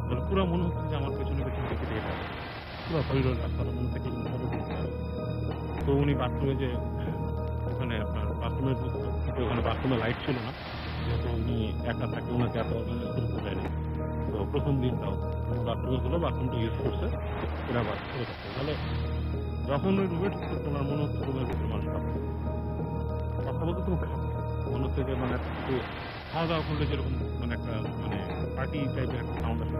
মানে পুরো মনে হচ্ছে যে আমার পেছনে পেছনে দিকে ডেট আছে, পুরো করিডোর রাস্তাটা মনে থেকে তো উনি বাথরুমে যে ওখানে ওখানে আপনার বাথরুমে ঢুকছে, তো ওখানে বাথরুমে লাইট ছিল না, যেহেতু উনি একা থাকে, ওনাকে এত অর্গানাইজ করতে দেয়নি। তো প্রথম দিনটাও বাথরুমে হলো, বাথরুমটা ইউজ করছে, ওরা আবার করে থাকছে। তাহলে যখন ওই রুমে ঢুকছে ওনার মনে হচ্ছে রুমের ভিতরে মানুষ থাকছে, কথা বলতে তো খাচ্ছে, মনে হচ্ছে যে মানে একটু খাওয়া দাওয়া করলে যেরকম মানে একটা মানে পার্টি টাইপের একটা সাউন্ড আসে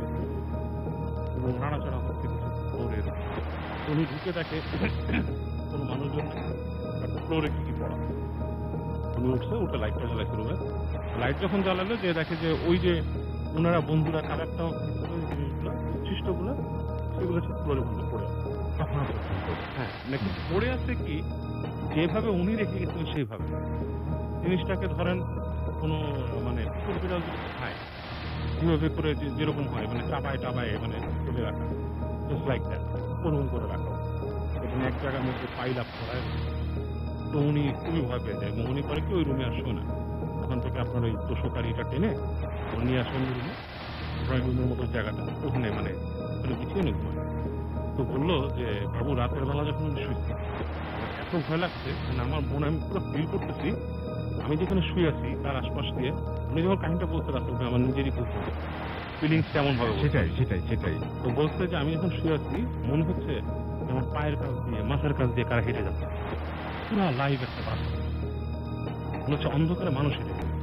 এবং নাড়াচাড়া হচ্ছে কিছু ফ্লোরের। উনি ঢুকে দেখে কোনো মানুষজন নেই, ফ্লোরে কি পড়া। উনি উঠছে, উঠে লাইটটা জ্বালাইছে রুমে। লাইট যখন জ্বালালো, যে দেখে যে ওই যে ওনারা বন্ধুরা কালারটাও জিনিসগুলো উচ্ছিষ্টগুলো সেগুলো ফ্লোরে বন্ধু পড়ে আছে
এখনো পর্যন্ত।
হ্যাঁ, নাকি পড়ে আছে কি যেভাবে উনি রেখে গেছিলেন সেইভাবে। জিনিসটাকে ধরেন কোনো মানে কুকুর বিড়াল যদি খায় যেভাবে করে যেরকম হয়, মানে চাবায় টাবায় মানে ফেলে রাখা, জাস্ট লাইক দ্যাট, ওরকম করে রাখা এবং এক জায়গার মধ্যে পাইল আপ করা। তো উনি খুবই ভয় পেয়ে যায় এবং উনি করে কি ওই রুমে আসবে না, ওখান থেকে আপনার ওই তোষকারিটা টেনে নিয়ে আসবেন রুমে, ড্রয়িং রুমের মতো জায়গাটা, ওখানে মানে ওখানে বিছিয়ে নেই ঘুমায়। তো বললো যে বাবু রাতের বেলা যখন আমি শুয়েছি আমার এত ভয় লাগছে, মানে আমার মনে আমি পুরো ফিল করতেছি আমি যেখানে শুয়ে আছি তার আশপাশ দিয়ে। উনি যখন কাহিনীটা বলতে রাখতে আমার নিজেরই বুঝতে ফিলিংস কেমন হবে।
সেটাই সেটাই সেটাই।
তো বলছে যে আমি যখন শুয়ে আছি মনে হচ্ছে আমার পায়ের কাছ দিয়ে মাথার কাছ দিয়ে কারা হেঁটে যাচ্ছে, পুরা লাইভ একটা বাসা, মনে হচ্ছে অন্ধকারে মানুষ হেঁটে যাচ্ছে।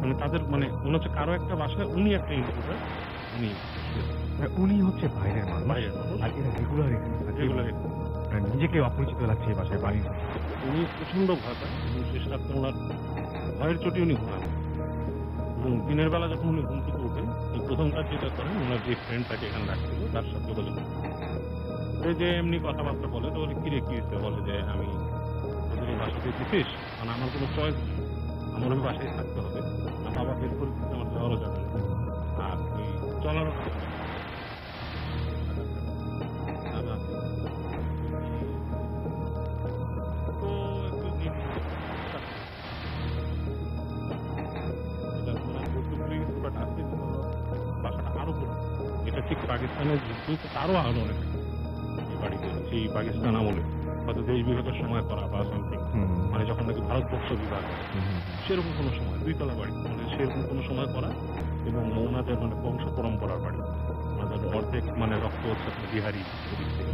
মানে তাদের মানে মনে হচ্ছে কারো একটা বাসায় উনি একটা ইনক্লুডার, উনি
উনি হচ্ছে বাইরের মানুষ,
বাইরের মানুষ,
আর এরা রেগুলার এখানে থাকে।
যেগুলো
নিজেকে অপরিচিত লাগছে এই বাসায় বাড়ির।
উনি প্রচন্ড ভয় পায় এবং শেষ রাত্রে ওনার ভয়ের চোটে উনি ঘুমান। এবং দিনের বেলা যখন উনি ঘুম থেকে উঠেন, এই প্রথম কাজ যেটা করেন, ওনার যে ফ্রেন্ড তাকে এখানে রাখছিল তার সাথে যোগাযোগ করেন। ওই যে এমনি কথাবার্তা বলে, তো বলে কিরে কি হয়েছে, বলে যে আমি ওদের এই বাসাতে দিছিস, মানে আমার কোনো চয়েস নেই, আমার ওই বাসায় থাকতে হবে, আর বাবা বের করে দিতে আমার যাওয়ারও যাবে না, আর ওই চলারও টাকা নেই। আমি আছি। তো একটু দিন বাসাটা আরো পুরো, এটা ঠিক পাকিস্তানের যুদ্ধ তারও আরো অনেক এই বাড়িতে, সেই পাকিস্তান আমলে হয়তো দেশ বিভাগের সময় করা বা সামথিং, মানে যখন নাকি ভারতবর্ষ বিভাগ হয়, সেরকম কোনো সময় 2 তলা বাড়ি, মানে সেরকম কোনো সময় করা এবং ওনাদের মানে বংশ পরম্পরার বাড়ি, ওনাদের অর্ধেক মানে রক্ত হচ্ছে আপনার বিহারি ওদিক থেকে।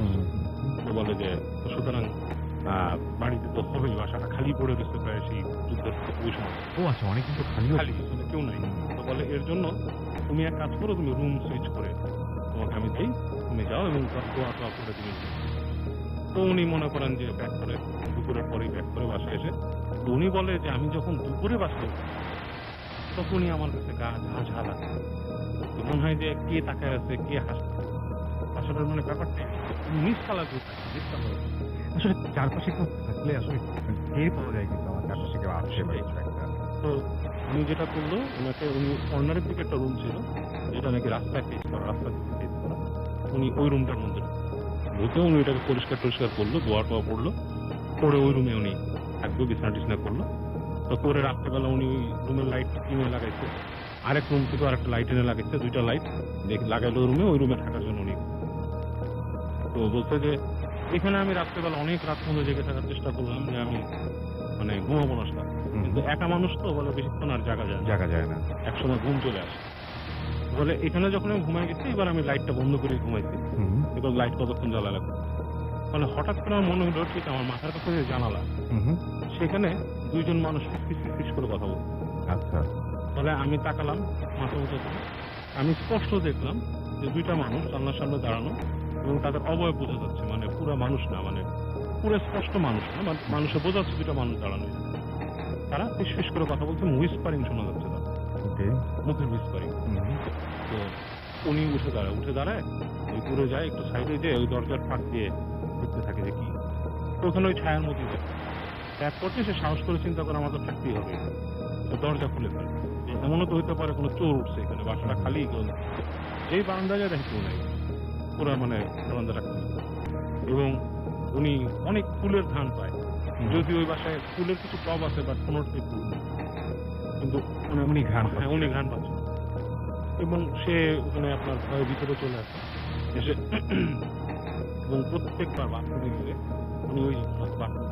তো বলে যে তো সুতরাং বাড়িতে তো হবেই, বাসাটা খালি পড়ে রয়েছে প্রায় সেই যুদ্ধের ওই সময়।
ও আচ্ছা, অনেক কিন্তু খালিও
খালি মানে কেউ নাই। তো বলে এর জন্য তুমি এক কাজ করো, তুমি রুম সুইচ করে তোমাকে আমি দেই, তুমি যাও এবং দোয়া টোয়া করে দিবি। তো উনি মনে করেন যে ব্যাক করে দুপুরের পরেই ব্যাক করে বাসায় এসে, তো উনি বলে যে আমি যখন দুপুরে বাসায় উঠি তখনই আমার কাছে গা ঝা ঝা লাগে, মনে হয় যে কে তাকায় আছে, কে হাসছে। আসলে মানে ব্যাপারটা নিষ্কালা কেউ থাকে, নিষ্কালা।
আসলে চারপাশে কেউ থাকলে আসলে টের পাওয়া যায় কিন্তু আমার চারপাশে কেউ আসছে বা কিছু একটা।
তো উনি যেটা করলো, ওনাকে উনি কর্নারের দিকে একটা রুম ছিল যেটা নাকি রাস্তায় ফেস করা, রাস্তার দিকে ফেস করা, উনি ওই রুমটার মধ্যে ঢুকে উনি এটাকে পরিষ্কার টরিষ্কার করলো, দোয়া টোয়া পড়লো, পরে ওই রুমে উনি থাকবে, বিছনা টিছনা করলো। তো করে রাত্রেবেলা উনি ওই রুমের লাইট কিনে লাগাইছে, আরেক রুম থেকে আরেকটা লাইট এনে লাগাইছে, 2টা লাইট লাগাইলো রুমে, ওই রুমে থাকার জন্য উনি। তো বলছে যে এখানে আমি রাত্রেবেলা অনেক রাত পর্যন্ত জেগে থাকার চেষ্টা করলাম যে আমি মানে ঘুমাবো না সব, কিন্তু একা মানুষ তো বলে বেশিক্ষণ আর জাগা যায় না,
জায়গা যায় না।
একসময় ঘুম চলে আসে। বলে এখানে যখন আমি ঘুমাই গেছি, এবার আমি লাইটটা বন্ধ করে ঘুমাইছি, এবার লাইট কতক্ষণ জ্বালা লাগবে। মানে হঠাৎ করে আমার মনে হলো ঠিক আমার মাথার কাছে যে জানালা, সেখানে 2জন মানুষ ফিস করে কথা বলছে।
আচ্ছা,
তাহলে আমি তাকালাম মাথা উঁচু করে, আমি স্পষ্ট দেখলাম যে 2টা মানুষ জানলার সামনে দাঁড়ানো এবং তাদের অবয়ব বোঝা যাচ্ছে, মানে পুরো মানুষ না, মানে পুরো স্পষ্ট মানুষ না, মানুষে বোঝা যাচ্ছে 2টা মানুষ দাঁড়ানো। তারা ফিস করে কথা বলছে, হুইসপারিং শোনা যাচ্ছে তার
ওকে,
মুখের হুইসপারিং। তো উনি উঠে দাঁড়ায় ওই দূরে যায়, একটু সাইডে যেয়ে ওই দরজার ফাঁক দিয়ে দেখতে থাকে যে কি। তো ওখানে ওই ছায়ার মধ্যে যায়, ত্যাগ করতে সে সাহস করে চিন্তা করে আমাদের থাকতেই হবে, তো দরজা খুলে ফেলে। এমনও তো হতে পারে কোনো চোর উঠছে এখানে, বাসাটা খালি, যেই বারান্দা যায় দেখে কেউ নাই, পুরা মানে বারান্দাটা খালি। এবং উনি অনেক ফুলের ধান পায়, যদি ওই বাসায় ফুলের কিছু টব আছে বাট কোনোটাই ফুল নেই, কিন্তু
উনি ঘ্রাণ
হ্যাঁ উনি ঘ্রাণ পাচ্ছে। এবং সে ওখানে আপনার ভয়ের ভিতরে চলে আসে এসে এবং প্রত্যেকবার বাথরুমে গেলে উনি ওই বাথরুম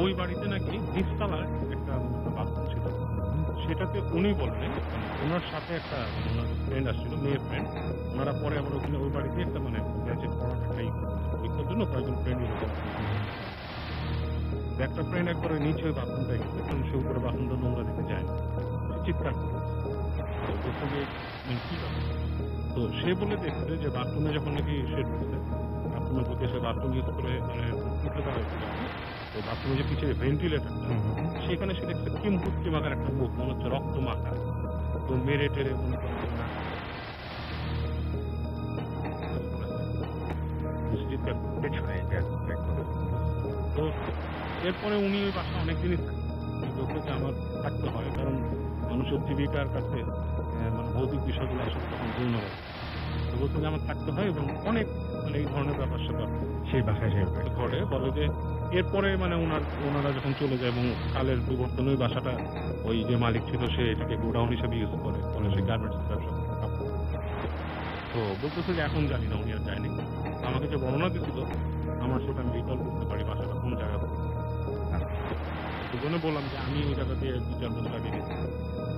ওই বাড়িতে নাকি নিচতলার একটা বাথরুম ছিল, সেটাতে উনি বলেন ওনার সাথে একটা ওনার ফ্রেন্ড আসছিল, মেয়ে ফ্রেন্ড, ওনারা পরে আবার ওখানে ওই বাড়িতে একটা ব্যাচে পড়ার একটা পরীক্ষার জন্য কয়েকজন ফ্রেন্ড একটা ফ্রেন্ড একবার ওই নিচে ওই বাথরুমটায় গেছে, কারণ সে উপরে বাথরুমটা নোংরা দিতে যায় না, সে চিৎকার করেছে। তো বলছে যে কি ব্যাপার? তো সে বলে দেখছে যে বাথরুমে যখন নাকি সে ঢুকছে, বাথরুমে ঢুকে সে বাথরুম ইউজ করে উঠে দাঁড়াইছে যখন, তো বাথরুমে যে পিছিয়ে ভেন্টিলেটারটা, সেখানে সে দেখছে কিমপুটকি মাখার একটা মুখ, মনে হচ্ছে রক্ত মাখা, তো মেরে টেরে মনে করেন না তো এরপরে উনি ওই বাসা অনেকদিনই বলতে যে আমার থাকতে হয়, কারণ মানুষের জীবিকার কাছে ভৌতিক বিষয়গুলো আসলে তখন গৌণ হয়। তো বলতে যে আমার থাকতে হয় এবং অনেক এই ধরনের ব্যাপার স্যাপার
সেই বাসায়
ঘটে। বলে যে এরপরে ওনারা যখন চলে যায় এবং কালের বিবর্তনে ওই বাসাটা ওই যে মালিক ছিল সে এটাকে গোডাউন হিসেবে ইউজ করে, পরে সে গার্মেন্টস ব্যবসা করে। তো বলতেছে যে এখন জানি না, উনি আর যায়নি। আমাকে যে বর্ণনা দিছিল আমার সেটা আমি রিকল করতে পারি বাসাটা কোন জায়গা। দুজনে বললাম যে আমি ওই জায়গা দিয়ে 2-4 বছর আগে গেছি,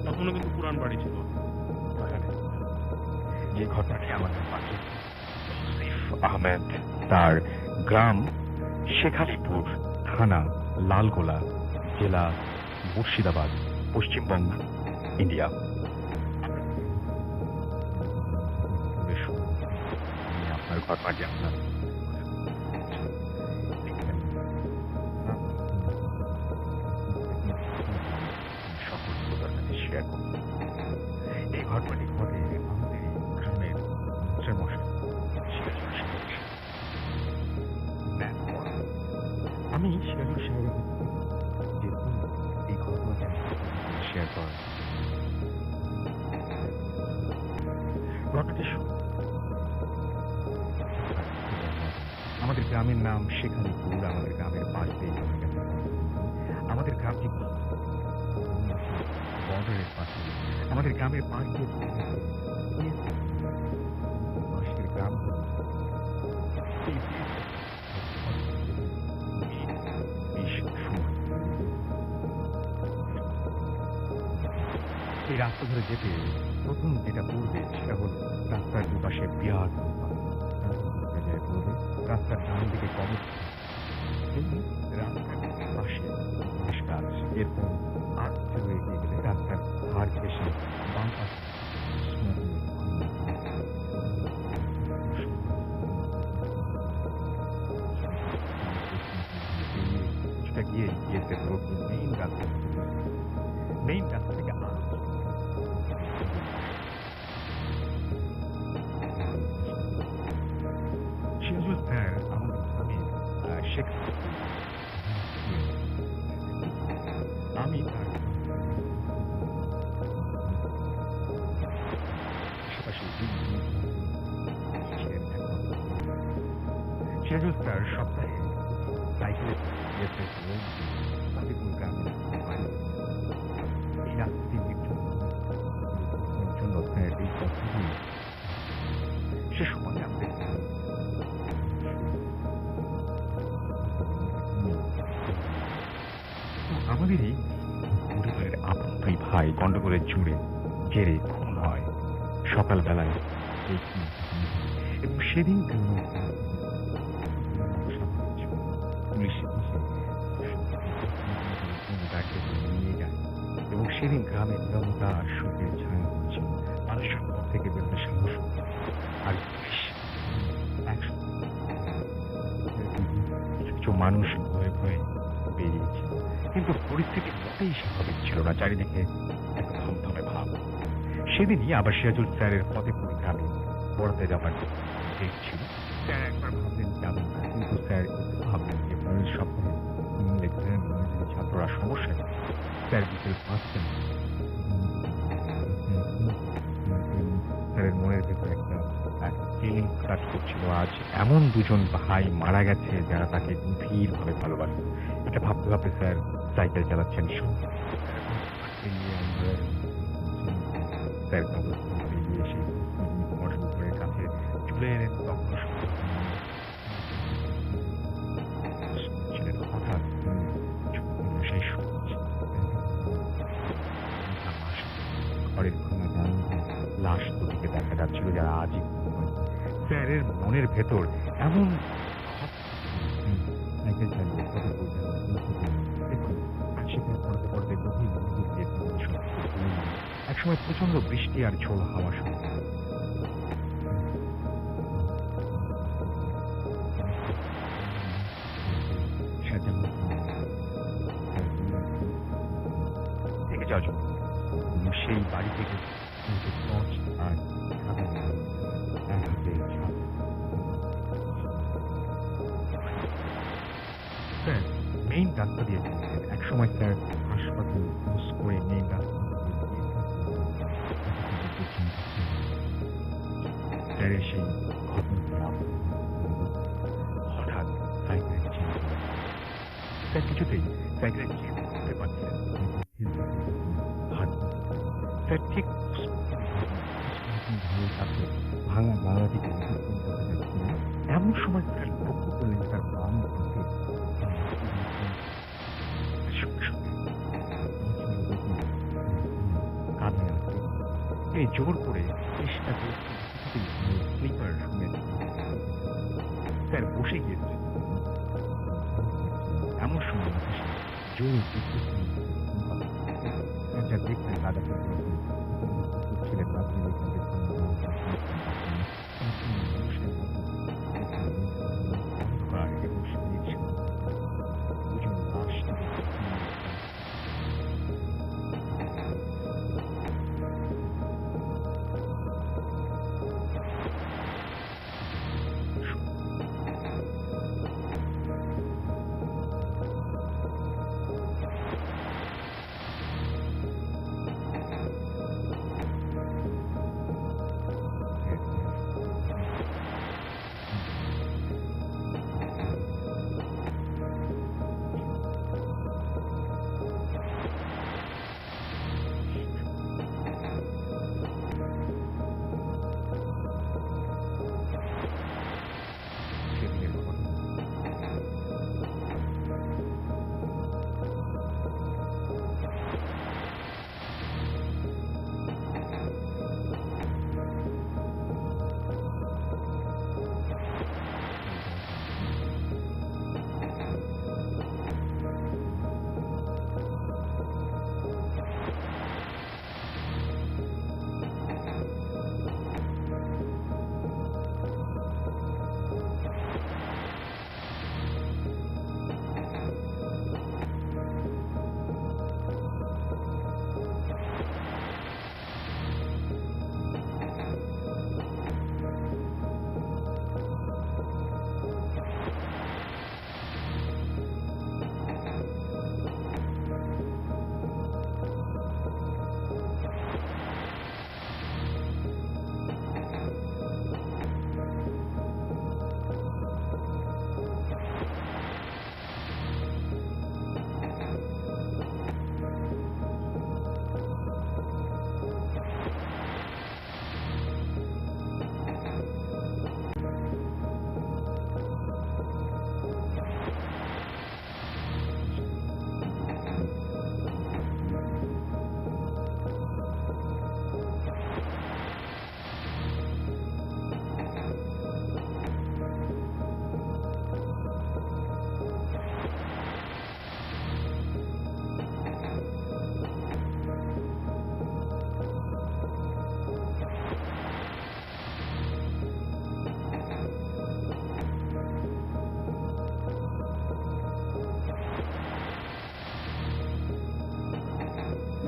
তখনও কিন্তু পুরান বাড়ি ছিল।
যে ঘটনাটি আমাদের মাঝে আহমেদ, তার গ্রাম শেখালিপুর, থানা লালগোলা, জেলা মুর্শিদাবাদ, পশ্চিমবঙ্গ, ইন্ডিয়া। আপনার ঘটনাটি আপনার সকল শ্রোতার কাছে শেয়ার করুন। এই ঘটনাটি ঘটে আমাদের গ্রামের মশাই। আমি সিরাজুল সাহেবের যে এই ঘটনাটা শেয়ার করেন, ঘটনাটি আমাদের গ্রামের নাম শেখালিপুর, আমাদের গ্রামের পাশ দিয়ে আমাদের গ্রামটি বর্ডারের পাশে, আমাদের গ্রামের পাশ দিয়ে পাশের গ্রাম এই রাস্তা ধরে যেতে প্রথম যেটা পড়বে সেটা হলো রাস্তার দুপাশে বিরাট পড়বে, রাস্তার ডান দিকে কবর, রাস্তার পাশে ঘাস গাছ, এরপর আর কিছু এগিয়ে গেলে রাস্তার ধার ঘেঁষে বাম পাশে কিছুটা গিয়ে গিয়েছে মেইন রাস্তা থেকে আরো সিরাজুল স্যার আমাদের গ্রামের শেখ, আমি তার আশেপাশে সিরাজুল স্যার সপ্তাহে সাইকেলে গিয়েছে ফতেপুর গ্রামের বাড়ি। এই রাস্তাটি জন্য স্যার এই পথটি সে সময় আমাদের আমাদেরই পরিবারের আপন দুই ভাই গন্ডগোলের জেরে খুন হয় সকালবেলায়, এবং সেদিন পুলিশ নিয়ে যায় এবং সেদিন গ্রামে নিরবতা আর শোকের ছায়া পড়ছিল। মানুষের ঘর থেকে বেরোতে সাহস, আর পুলিশ কিছু মানুষ ভয়ে ভয়ে বেরিয়েছিল, কিন্তু পরিস্থিতি মোটেই স্বাভাবিক ছিল না, চারিদিকে একটা থমথমে ভাব। সেদিনই আবার সিরাজুল স্যারের ফতেপুর গ্রামে পড়াতে যাবার ডেট ছিল। স্যার একবার ভাবলেন যাবেন না, কিন্তু স্যার ভাবলেন যে পরের সপ্তাহে ছাত্ররা সমস্যায় স্যার বিকেল 5টা স্যারের মনের ভেতরে একটা ফিলিংস কাজ করছিল। আজ এমন দুজন ভাই মারা গেছে যারা তাকে গভীরভাবে ভালোবাসে। এটা ভাবতে ভাবতে স্যার সাইকেল চালাচ্ছেন। স্যার কবরস্থানে গিয়ে এসে মঠের কাছে চলে এলেন। তখন হঠাৎ মনের ভেতর এমন
সাইকেল চালিয়ে পথে পড়তে হবে।
দেখুন আশিকে পড়তে পড়তে গভীর মনোযোগ দিয়ে তিনি সব কিছু ভুলে গেলেন। একসময় প্রচন্ড বৃষ্টি আর ঝোল হাওয়া শুরু হলো।
সাজানো
থেকে যাওয়ার জন্য তিনি সেই বাড়ি থেকে
টর্চ আর সাদা এক হাতে ছাতা।
স্যার মেইন রাস্তা দিয়ে চলছেন। একসময় স্যার হাসপাতাল ক্রস করে মেইন রাস্তা দিয়ে স্যারের সেই ঘটনাটি হঠাৎ সাইকেলের চেন স্যার কিছুতেই সাইকেলের চেন করতে পারছিলেন স্যার ঠিক
ভাঙা গাড়া থেকে অতিক্রম করতে যাচ্ছিলেন।
এমন সময় স্যার লক্ষ্য করলেন তার বাম হাতে সঙ্গে সঙ্গে
কাঁধে আসতে
তিনি জোর করে চেষ্টা করে স্লিপার রুমে স্যার বসে গিয়েছে। এমন সময় আকাশে
জোরে যা দেখলেন দাদাকে ছিলেন রাত্রি দেখলেন
অন্ধকার এবং শরীর দুজন লাশ সেদিনের ঘটনা।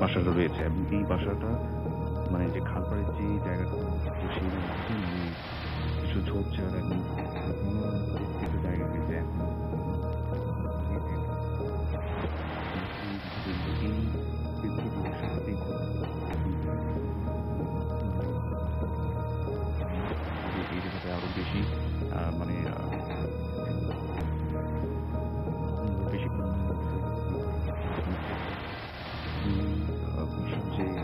বাসাটা রয়েছে এবং এই বাসাটা মানে যে খালপাড়ের যে জায়গাটা সেই কিছু ঝোপঝাড় এবং কিছু জায়গা রয়েছে এখন এই জায়গাতে আরো বেশি মানে বেশি সবচেয়ে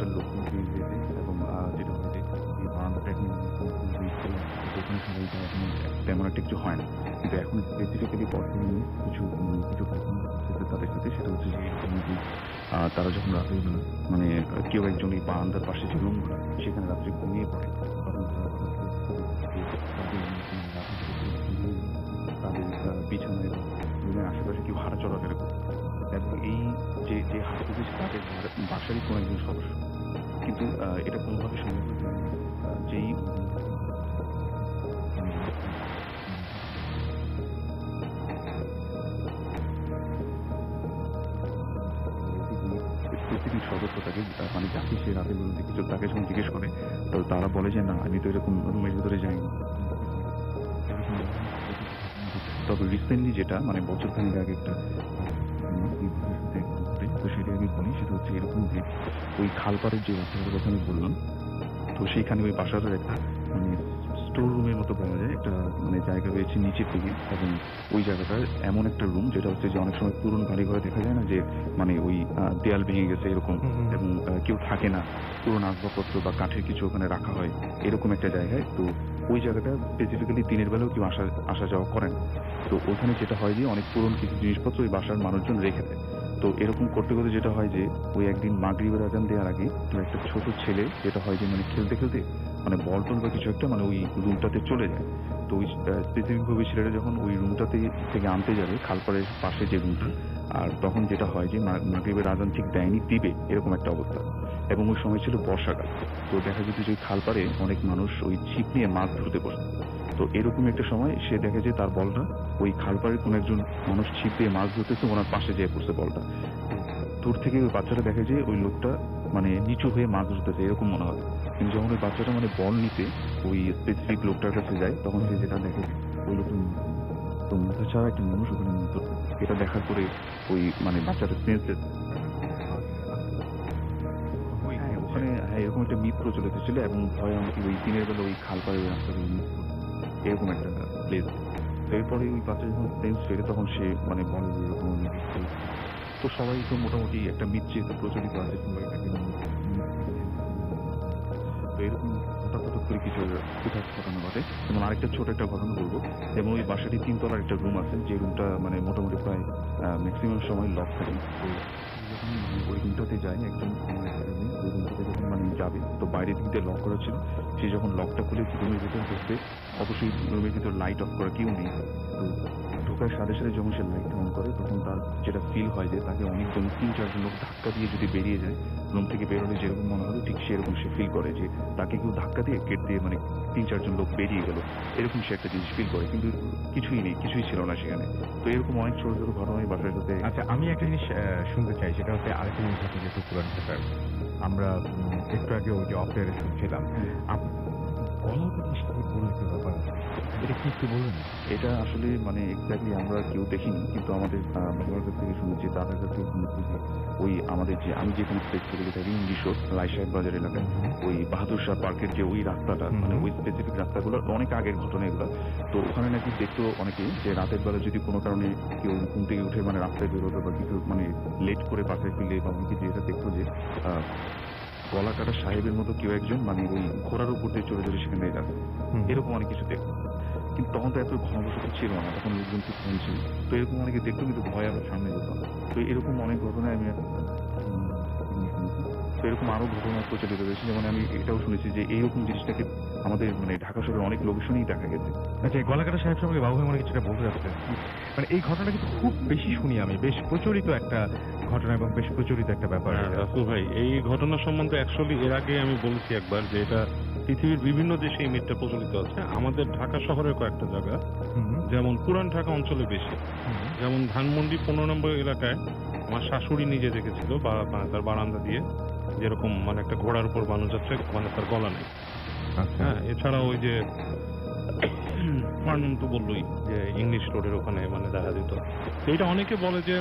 বাসার লোকজন পেয়ে যেতে এবং যেটা হয় যে এই বারান্দাটা এখন ওখানে সবাই যায়, এখন তেমন একটা কিছু হয় না। কিন্তু এখন স্পেসিফিক্যালি বর্তমানে কিছু ঘটনা ঘটেছে তাদের সাথে, সেটা হচ্ছে যে এরকম যে তারা যখন রাতের বেলা মানে কেউ একজন এই বারান্দার পাশে যে রুমগুলো সেখানে রাত্রে ঘুমিয়ে পড়ে, তখন তারা হঠাৎ করে তাদের বিছানায় বা রুমের আশেপাশে কেউ হাঁটা চলাফেরা করে, এবং এই যে যে হাঁটতে তাদের বাসারই কোনো একজন সদস্য, কিন্তু এটা কোনোভাবে সম্ভব নয়। যেই স্পেসিফিক সদস্য তাকে মানে যাকে সে রাতের বেলা দেখেছিল তাকে যখন জিজ্ঞেস করে, তো তারা বলে যে না, আমি তো এরকম রুমের ভিতরে যাইনি। তবে রিসেন্টলি যেটা মানে বছরখানেক আগে একটা তো সেটা আমি বলি, সেটা হচ্ছে এরকম যে ওই খালপাড়ের যে বাচ্চাটার কথা আমি বললাম, তো সেইখানে ওই বাসাটার একটা মানে স্টোর রুমের মতো বলা যায় একটা মানে জায়গা রয়েছে নিচের দিকে, এবং ওই জায়গাটার এমন একটা রুম যেটা হচ্ছে যে অনেক সময় পুরনো বাড়ি ঘরে দেখা যায় না যে মানে ওই দেয়াল ভেঙে গেছে এরকম, এবং কেউ থাকে না, পুরনো আসবাবপত্র বা কাঠের কিছু ওখানে রাখা হয় এরকম একটা জায়গায়। তো ওই জায়গাটা স্পেসিফিক্যালি দিনের বেলাও কেউ আসা যাওয়া করেন। তো ওখানে যেটা হয় যে অনেক পুরনো কিছু জিনিসপত্র ওই বাসার মানুষজন রেখে দেয়। তো এরকম করতে করতে যেটা হয় যে ওই একদিন মাগরিবের আজান দেওয়ার আগে তো একটা ছোট ছেলে যেটা হয় যে মানে খেলতে খেলতে মানে বল টল বা কিছু একটা মানে ওই রুমটাতে চলে যায়। তো ওই স্পেসিফিকভাবে ছেলেটা যখন ওই রুমটাতে থেকে আনতে যাবে খালপাড়ের পাশে যে রুমটা, আর তখন যেটা হয় যে মাগরিবের আজান ঠিক দেয়নি, দিবে এরকম একটা অবস্থা, এবং ওই সময় ছিল বর্ষাকাল। তো দেখা যেত যে ওই খালপাড়ে অনেক মানুষ ওই ছিপ নিয়ে মাছ ধরতে বসে। তো এরকম একটা সময় সে দেখে যে তার বলটা ওই খালপাড়ের কোন একজন মানুষ ছিপ দিয়ে মাছ ধরতেছে, ওনার পাশে যেয়ে পড়ছে বলটা। দূর থেকে ওই বাচ্চাটা দেখে যে ওই লোকটা মানে নিচু হয়ে মাছ ধরতেছে এরকম মনে হবে, কিন্তু যখন ওই বাচ্চাটা মানে বল নিতে ওই স্পেসিফিক লোকটার কাছে যায়, তখন সে যেটা দেখে যে ওই লোকটা তো মাথা ছাড়া একটা মানুষ ওখানে মৃত। এটা দেখার পরে ওই মানে বাচ্চাটা সেন্সলেস। ওখানে হ্যাঁ এরকম একটা মিথ প্রচলিত ছিল, এবং ভয় এমনকি ওই দিনের বেলা ওই খালপাড়ে ওই রাস্তাগুলো এরকম একটা প্লেস। তো এরপরে ওই বাচ্চা যখন সেন্স ফেরে তখন সে মানে বলে যে এরকম তো সবাই তো মোটামুটি একটা মিথ যেহেতু প্রচলিত আছে সবাই এটাকে তো এরকম হঠাৎ করে কিছু কোথাও ঘটনা ঘটে। যেমন আরেকটা ছোট একটা ঘটনা বলবো, যেমন ওই বাসাটি 3 তলার একটা রুম আছে, যে রুমটা মানে মোটামুটি প্রায় ম্যাক্সিমাম সময় লক থাকে। তো যখন ওই রুমটাতে যায় একজন ওই রুমটাতে যখন মানে যাবে, তো বাইরের দিক দিয়ে লক করা ছিল, সে যখন লকটা খুলে রুমের ভিতরে ঢুকবে, অবশ্যই রুমের ভিতরে লাইট অফ করা কেউ নেই। তো ঢোকার সাথে সাথে যখন সে লাইট অন করে, তখন তার যেটা ফিল হয় যে তাকে অনেকজন 3-4 জন লোক ধাক্কা দিয়ে যদি বেরিয়ে যায়, রুম থেকে বেরোলে যেরকম মনে হবে ঠিক সেরকম সে ফিল করে যে তাকে কেউ ধাক্কা দিয়ে গেট দিয়ে মানে 3-4 জন লোক বেরিয়ে গেল, এরকম সে একটা জিনিস ফিল করে, কিন্তু কিছুই নেই, কিছুই ছিল না সেখানে। তো এরকম অনেক ছোট ছোট ঘটনাই বাসার সাথে।
আচ্ছা, আমি একটা জিনিস শুনতে চাই, সেটা হচ্ছে আরেকটা জিনিস হচ্ছে যেহেতু পুরান ঢাকার, আমরা একটু আগে ওই যে অফেয়ার শুনছিলাম, গলা জিনিসটা বললে একটু ব্যাপার আছে, এটা কি একটু বলবেন?
এটা আসলে মানে এক্স্যাক্টলি আমরা কেউ দেখিনি, কিন্তু আমাদের বাবার কাছ থেকে শুনেছি, দাদার কাছ থেকে শুনেছি যে ওই আমাদের যে আমি যেখানে স্পেসিফিক্যালি থাকি ইংলিশ রোড লাই সাহেব বাজার এলাকায়, ওই বাহাদুর শাহ পার্কের যে ওই রাস্তাটা মানে ওই স্পেসিফিক রাস্তাগুলো অনেক আগের ঘটনা এগুলো। তো ওখানে নাকি দেখতো অনেকে যে রাতের বেলা যদি কোনো কারণে কেউ ঘুম থেকে উঠে মানে রাস্তায় বেরোতো বা কিছু মানে লেট করে বাসায় ফিরলে, বা অনেকে যেটা দেখতো যে গলা কাটা সাহেবের মতো কেউ একজন মানে ওই ঘোড়ার উপর দিয়ে চলে চলে সেখানে যাচ্ছে, এরকম অনেক কিছু দেখতো। কিন্তু তখন তো এত ঘনবসতি ছিল না, তখন লোকজন খুব কম ছিল। তো এরকম অনেকে দেখতো, কিন্তু ভয় আবার সামনে যেত না। তো এরকম অনেক ঘটনায় আমি তো এরকম আরো ঘটনা প্রচলিত রয়েছে, যেমন আমি এটাও শুনেছি যে এইরকম জিনিসটাকে আমাদের মানে ঢাকা শহরের অনেক লোকেশনেই দেখা গেছে।
আচ্ছা, গলাকাটা সাহেব সম্পর্কে বাবু ভাই মনে কিছুটা বলতে যাচ্ছেন, মানে এই ঘটনাটা কিন্তু খুব বেশি শুনি আমি, বেশ প্রচলিত একটা ঘটনা এবং বেশ প্রচলিত একটা ব্যাপার।
রাসূল ভাই, এই ঘটনা সম্বন্ধে অ্যাকচুয়ালি এর আগে আমি বলেছি একবার যে এটা পৃথিবীর বিভিন্ন দেশে এই মিথটা প্রচলিত আছে। আমাদের ঢাকা শহরের কয়েকটা জায়গা, যেমন পুরান ঢাকা অঞ্চলে বেশি, যেমন ধানমন্ডি 15 নম্বর এলাকায় আমার শাশুড়ি নিজে দেখেছিল বা তার বারান্দা দিয়ে যেরকম মানে একটা ঘোড়ার উপর মানুষ যাচ্ছে, মানে তার গলা নেই। হ্যাঁ, এছাড়া ওই যে ফার্নুন তো বললোই যে ইংলিশ রোডের ওখানে মানে দেখা যেত। এইটা অনেকে বলে যে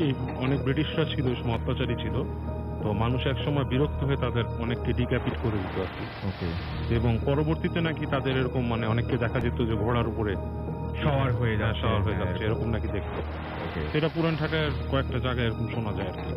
এই অনেক ব্রিটিশরা ছিল, ওই সময় অত্যাচারী ছিল, তো মানুষ একসময় বিরক্ত হয়ে তাদের অনেককে ডিক্যাপিট করে দিত আর কি। এবং পরবর্তীতে নাকি তাদের এরকম মানে অনেককে দেখা যেত যে ঘোড়ার উপরে
শওয়ার হয়ে যাচ্ছে,
এরকম নাকি দেখতো। এটা পুরান ঢাকার কয়েকটা জায়গায় এরকম শোনা যায় আর কি।